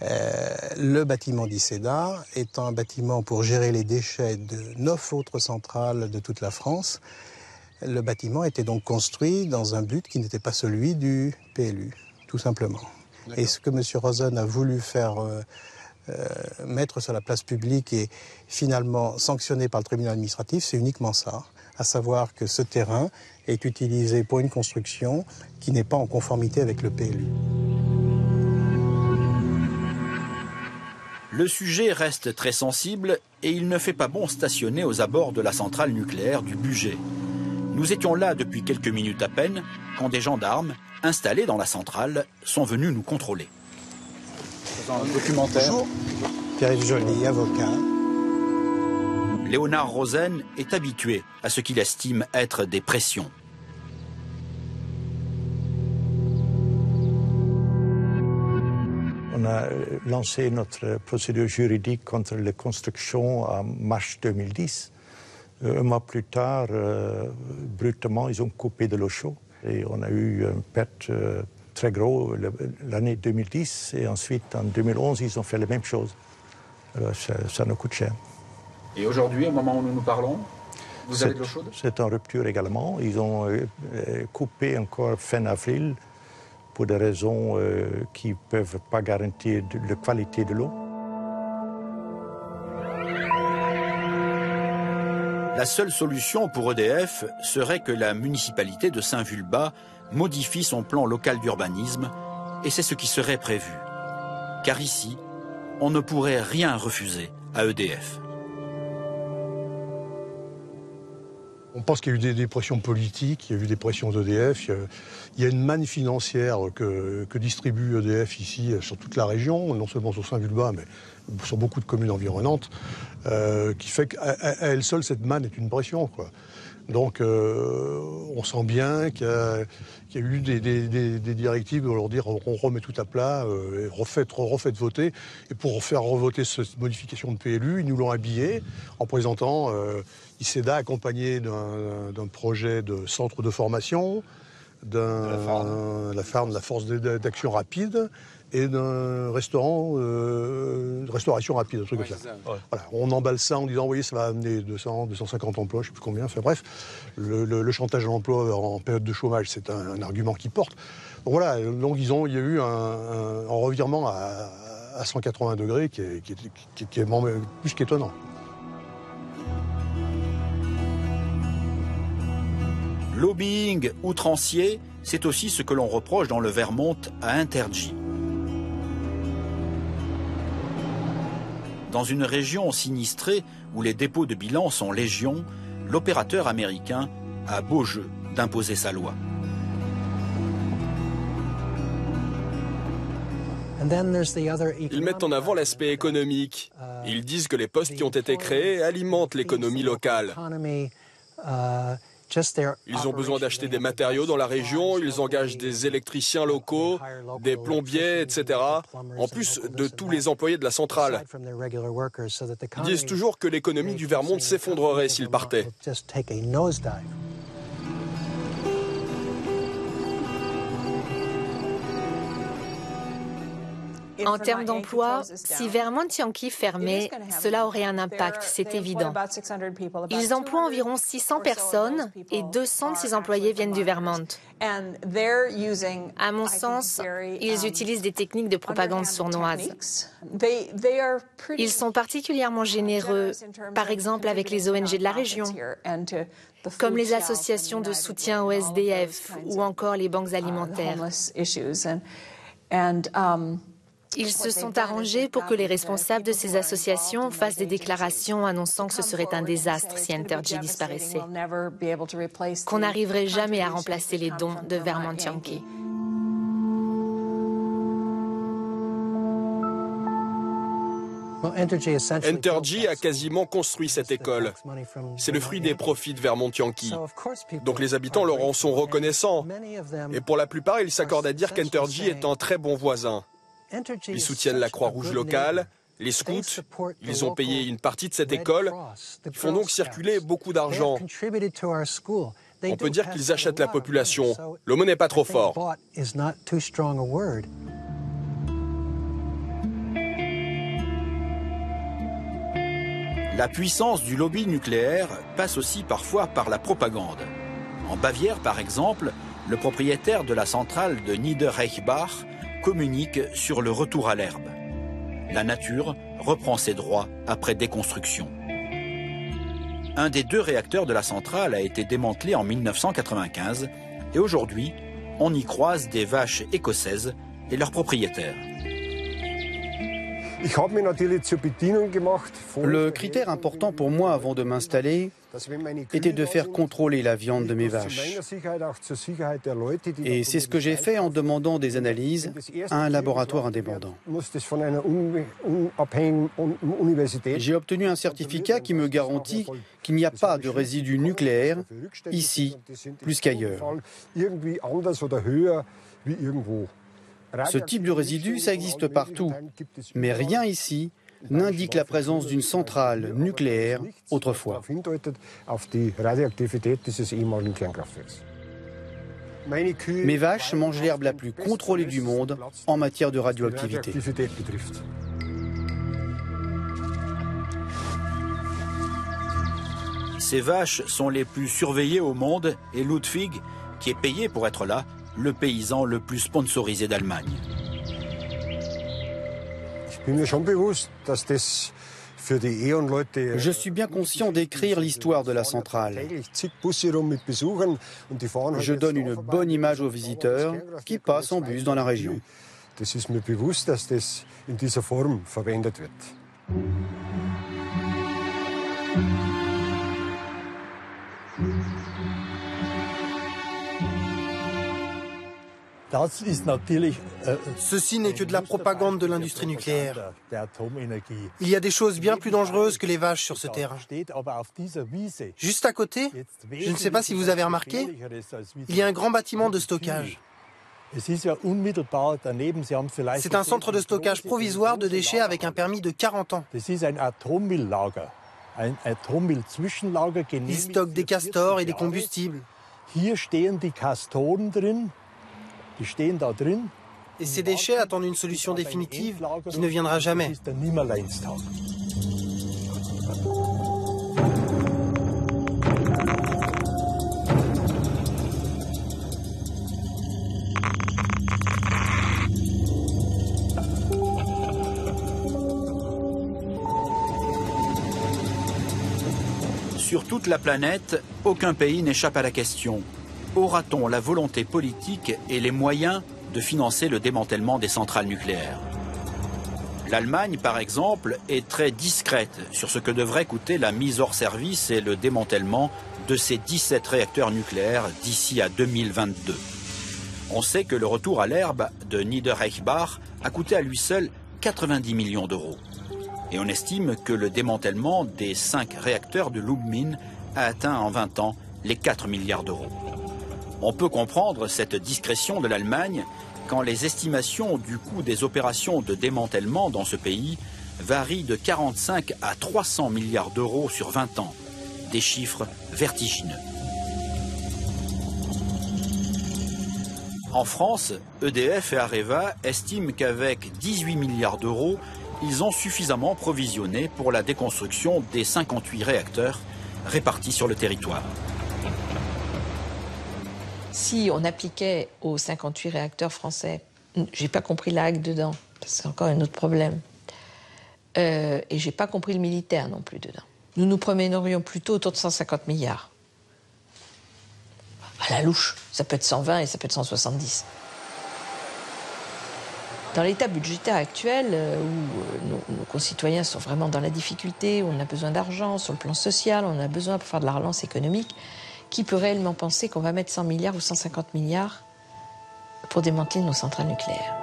Le bâtiment d'ICEDA est un bâtiment pour gérer les déchets de 9 autres centrales de toute la France. Le bâtiment était donc construit dans un but qui n'était pas celui du PLU, tout simplement. Et ce que M. Rosen a voulu faire mettre sur la place publique et finalement sanctionné par le tribunal administratif, c'est uniquement ça, à savoir que ce terrain est utilisé pour une construction qui n'est pas en conformité avec le PLU. Le sujet reste très sensible et il ne fait pas bon stationner aux abords de la centrale nucléaire du Bugey. Nous étions là depuis quelques minutes à peine quand des gendarmes, installés dans la centrale, sont venus nous contrôler. Un documentaire. Bonjour. Pierre Joly, avocat. Léonard Rosen est habitué à ce qu'il estime être des pressions. On a lancé notre procédure juridique contre les constructions en mars 2010. Un mois plus tard, brutalement, ils ont coupé de l'eau chaude. Et on a eu une perte très grosse l'année 2010. Et ensuite, en 2011, ils ont fait la même chose. Alors, ça nous coûte cher. Et aujourd'hui, au moment où nous nous parlons, vous avez de l'eau chaude? C'est en rupture également. Ils ont coupé encore fin avril pour des raisons qui ne peuvent pas garantir la qualité de l'eau. La seule solution pour EDF serait que la municipalité de Saint-Vulbas modifie son plan local d'urbanisme, et c'est ce qui serait prévu. Car ici, on ne pourrait rien refuser à EDF. On pense qu'il y a eu des pressions politiques, il y a eu des pressions d'EDF, il y a une manne financière que distribue EDF ici sur toute la région, non seulement sur Saint-Vulbas, mais sur beaucoup de communes environnantes, qui fait qu'à elle seule, cette manne est une pression, quoi. Donc on sent bien qu'il y a eu des directives de leur dire on remet tout à plat, refaites voter. Et pour faire revoter cette modification de PLU, ils nous l'ont habillé en présentant ICEDA accompagné d'un projet de centre de formation, de la force d'action rapide et d'un restaurant, restauration rapide, un truc comme ça. Ouais. Voilà, on emballe ça en disant, vous voyez, ça va amener 200, 250 emplois, je ne sais plus combien. Enfin bref, le chantage à l'emploi en période de chômage, c'est un argument qui porte. Donc voilà, donc il y a eu un revirement à 180 degrés qui est plus qu'étonnant. Lobbying outrancier, c'est aussi ce que l'on reproche dans le Vermont à Entergy. Dans une région sinistrée où les dépôts de bilan sont légion, l'opérateur américain a beau jeu d'imposer sa loi. Ils mettent en avant l'aspect économique. Ils disent que les postes qui ont été créés alimentent l'économie locale. Ils ont besoin d'acheter des matériaux dans la région, ils engagent des électriciens locaux, des plombiers, etc., en plus de tous les employés de la centrale. Ils disent toujours que l'économie du Vermont s'effondrerait s'ils partaient. En termes d'emploi, si Vermont Yankee fermait, cela aurait un impact, c'est évident. Ils emploient environ 600 personnes et 200 de ces employés viennent du Vermont. À mon sens, ils utilisent des techniques de propagande sournoise. Ils sont particulièrement généreux, par exemple avec les ONG de la région, comme les associations de soutien au SDF ou encore les banques alimentaires. Ils se sont arrangés pour que les responsables de ces associations fassent des déclarations annonçant que ce serait un désastre si Entergy disparaissait, qu'on n'arriverait jamais à remplacer les dons de Vermont Yankee. Entergy a quasiment construit cette école. C'est le fruit des profits de Vermont Yankee. Donc les habitants leur en sont reconnaissants. Et pour la plupart, ils s'accordent à dire qu'Entergy est un très bon voisin. Ils soutiennent la Croix-Rouge locale, Les scouts, ils ont payé une partie de cette école, ils font donc circuler beaucoup d'argent. On peut dire qu'ils achètent la population. Le mot n'est pas trop fort. La puissance du lobby nucléaire passe aussi parfois par la propagande. En Bavière, par exemple, le propriétaire de la centrale de Niederreichbach communique sur le retour à l'herbe. La nature reprend ses droits après déconstruction. Un des 2 réacteurs de la centrale a été démantelé en 1995 et aujourd'hui, on y croise des vaches écossaises et leurs propriétaires. Le critère important pour moi avant de m'installer était de faire contrôler la viande de mes vaches. Et c'est ce que j'ai fait en demandant des analyses à un laboratoire indépendant. J'ai obtenu un certificat qui me garantit qu'il n'y a pas de résidus nucléaires ici, plus qu'ailleurs. Ce type de résidu, ça existe partout, mais rien ici n'indique la présence d'une centrale nucléaire autrefois. Mes vaches mangent l'herbe la plus contrôlée du monde en matière de radioactivité. Ces vaches sont les plus surveillées au monde et Ludwig, qui est payé pour être là, le paysan le plus sponsorisé d'Allemagne. Je suis bien conscient d'écrire l'histoire de la centrale. Je donne une bonne image aux visiteurs qui passent en bus dans la région. Ceci n'est que de la propagande de l'industrie nucléaire. Il y a des choses bien plus dangereuses que les vaches sur ce terrain. Juste à côté, je ne sais pas si vous avez remarqué, il y a un grand bâtiment de stockage. C'est un centre de stockage provisoire de déchets avec un permis de 40 ans. Ils stockent des castors et des combustibles. Et ces déchets attendent une solution définitive qui ne viendra jamais. Sur toute la planète, aucun pays n'échappe à la question. Aura-t-on la volonté politique et les moyens de financer le démantèlement des centrales nucléaires? L'Allemagne, par exemple, est très discrète sur ce que devrait coûter la mise hors service et le démantèlement de ses 17 réacteurs nucléaires d'ici à 2022. On sait que le retour à l'herbe de Niederreichbach a coûté à lui seul 90 millions d'euros. Et on estime que le démantèlement des 5 réacteurs de Lubmin a atteint en 20 ans les 4 milliards d'euros. On peut comprendre cette discrétion de l'Allemagne quand les estimations du coût des opérations de démantèlement dans ce pays varient de 45 à 300 milliards d'euros sur 20 ans. Des chiffres vertigineux. En France, EDF et Areva estiment qu'avec 18 milliards d'euros, ils ont suffisamment provisionné pour la déconstruction des 58 réacteurs répartis sur le territoire. Si on appliquait aux 58 réacteurs français, j'ai pas compris la hague dedans, c'est encore un autre problème. Et j'ai pas compris le militaire non plus dedans. Nous nous promènerions plutôt autour de 150 milliards. À la louche, ça peut être 120 et ça peut être 170. Dans l'état budgétaire actuel, où nos concitoyens sont vraiment dans la difficulté, où on a besoin d'argent sur le plan social, on a besoin pour faire de la relance économique, qui peut réellement penser qu'on va mettre 100 milliards ou 150 milliards pour démanteler nos centrales nucléaires?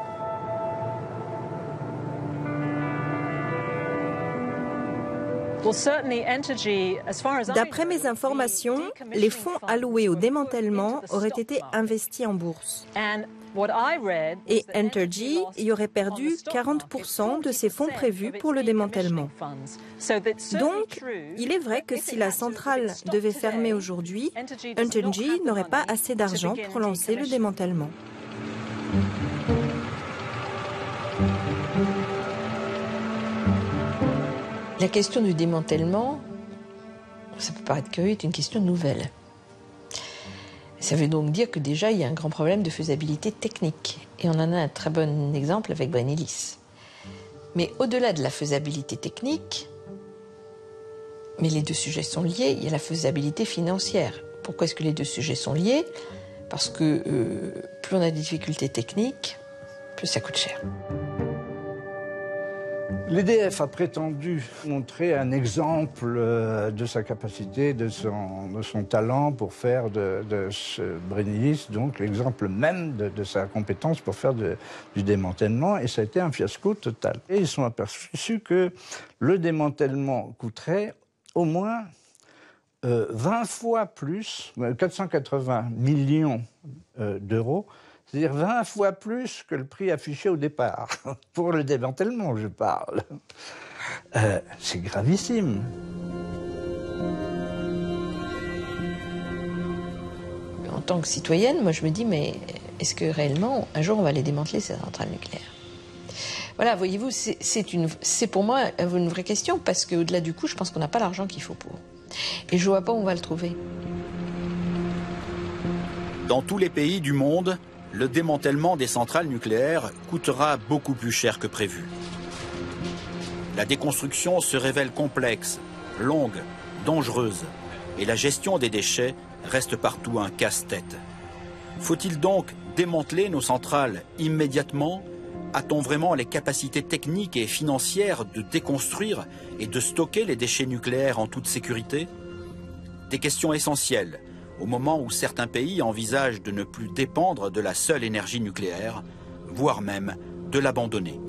D'après mes informations, les fonds alloués au démantèlement auraient été investis en bourse. Et Entergy y aurait perdu 40% de ses fonds prévus pour le démantèlement. Donc, il est vrai que si la centrale devait fermer aujourd'hui, Entergy n'aurait pas assez d'argent pour lancer le démantèlement. La question du démantèlement, ça peut paraître curieux, est une question nouvelle. Ça veut donc dire que déjà, il y a un grand problème de faisabilité technique. Et on en a un très bon exemple avec Brennilis. Mais au-delà de la faisabilité technique, mais les deux sujets sont liés, il y a la faisabilité financière. Pourquoi est-ce que les deux sujets sont liés? Parce que plus on a des difficultés techniques, plus ça coûte cher. L'EDF a prétendu montrer un exemple de sa capacité, de son talent pour faire de ce Brennilis, donc l'exemple même de sa compétence pour faire du démantèlement, et ça a été un fiasco total. Et ils sont aperçus que le démantèlement coûterait au moins 20 fois plus, 480 millions d'euros, c'est-à-dire 20 fois plus que le prix affiché au départ. Pour le démantèlement, je parle. C'est gravissime. En tant que citoyenne, moi je me dis, mais est-ce que réellement, un jour, on va les démanteler, ces centrales nucléaires? Voilà, voyez-vous, c'est pour moi une vraie question, parce qu'au-delà du coût, je pense qu'on n'a pas l'argent qu'il faut pour. Et je ne vois pas où on va le trouver. Dans tous les pays du monde, le démantèlement des centrales nucléaires coûtera beaucoup plus cher que prévu. La déconstruction se révèle complexe, longue, dangereuse, et la gestion des déchets reste partout un casse-tête. Faut-il donc démanteler nos centrales immédiatement? A-t-on vraiment les capacités techniques et financières de déconstruire et de stocker les déchets nucléaires en toute sécurité? Des questions essentielles, au moment où certains pays envisagent de ne plus dépendre de la seule énergie nucléaire, voire même de l'abandonner.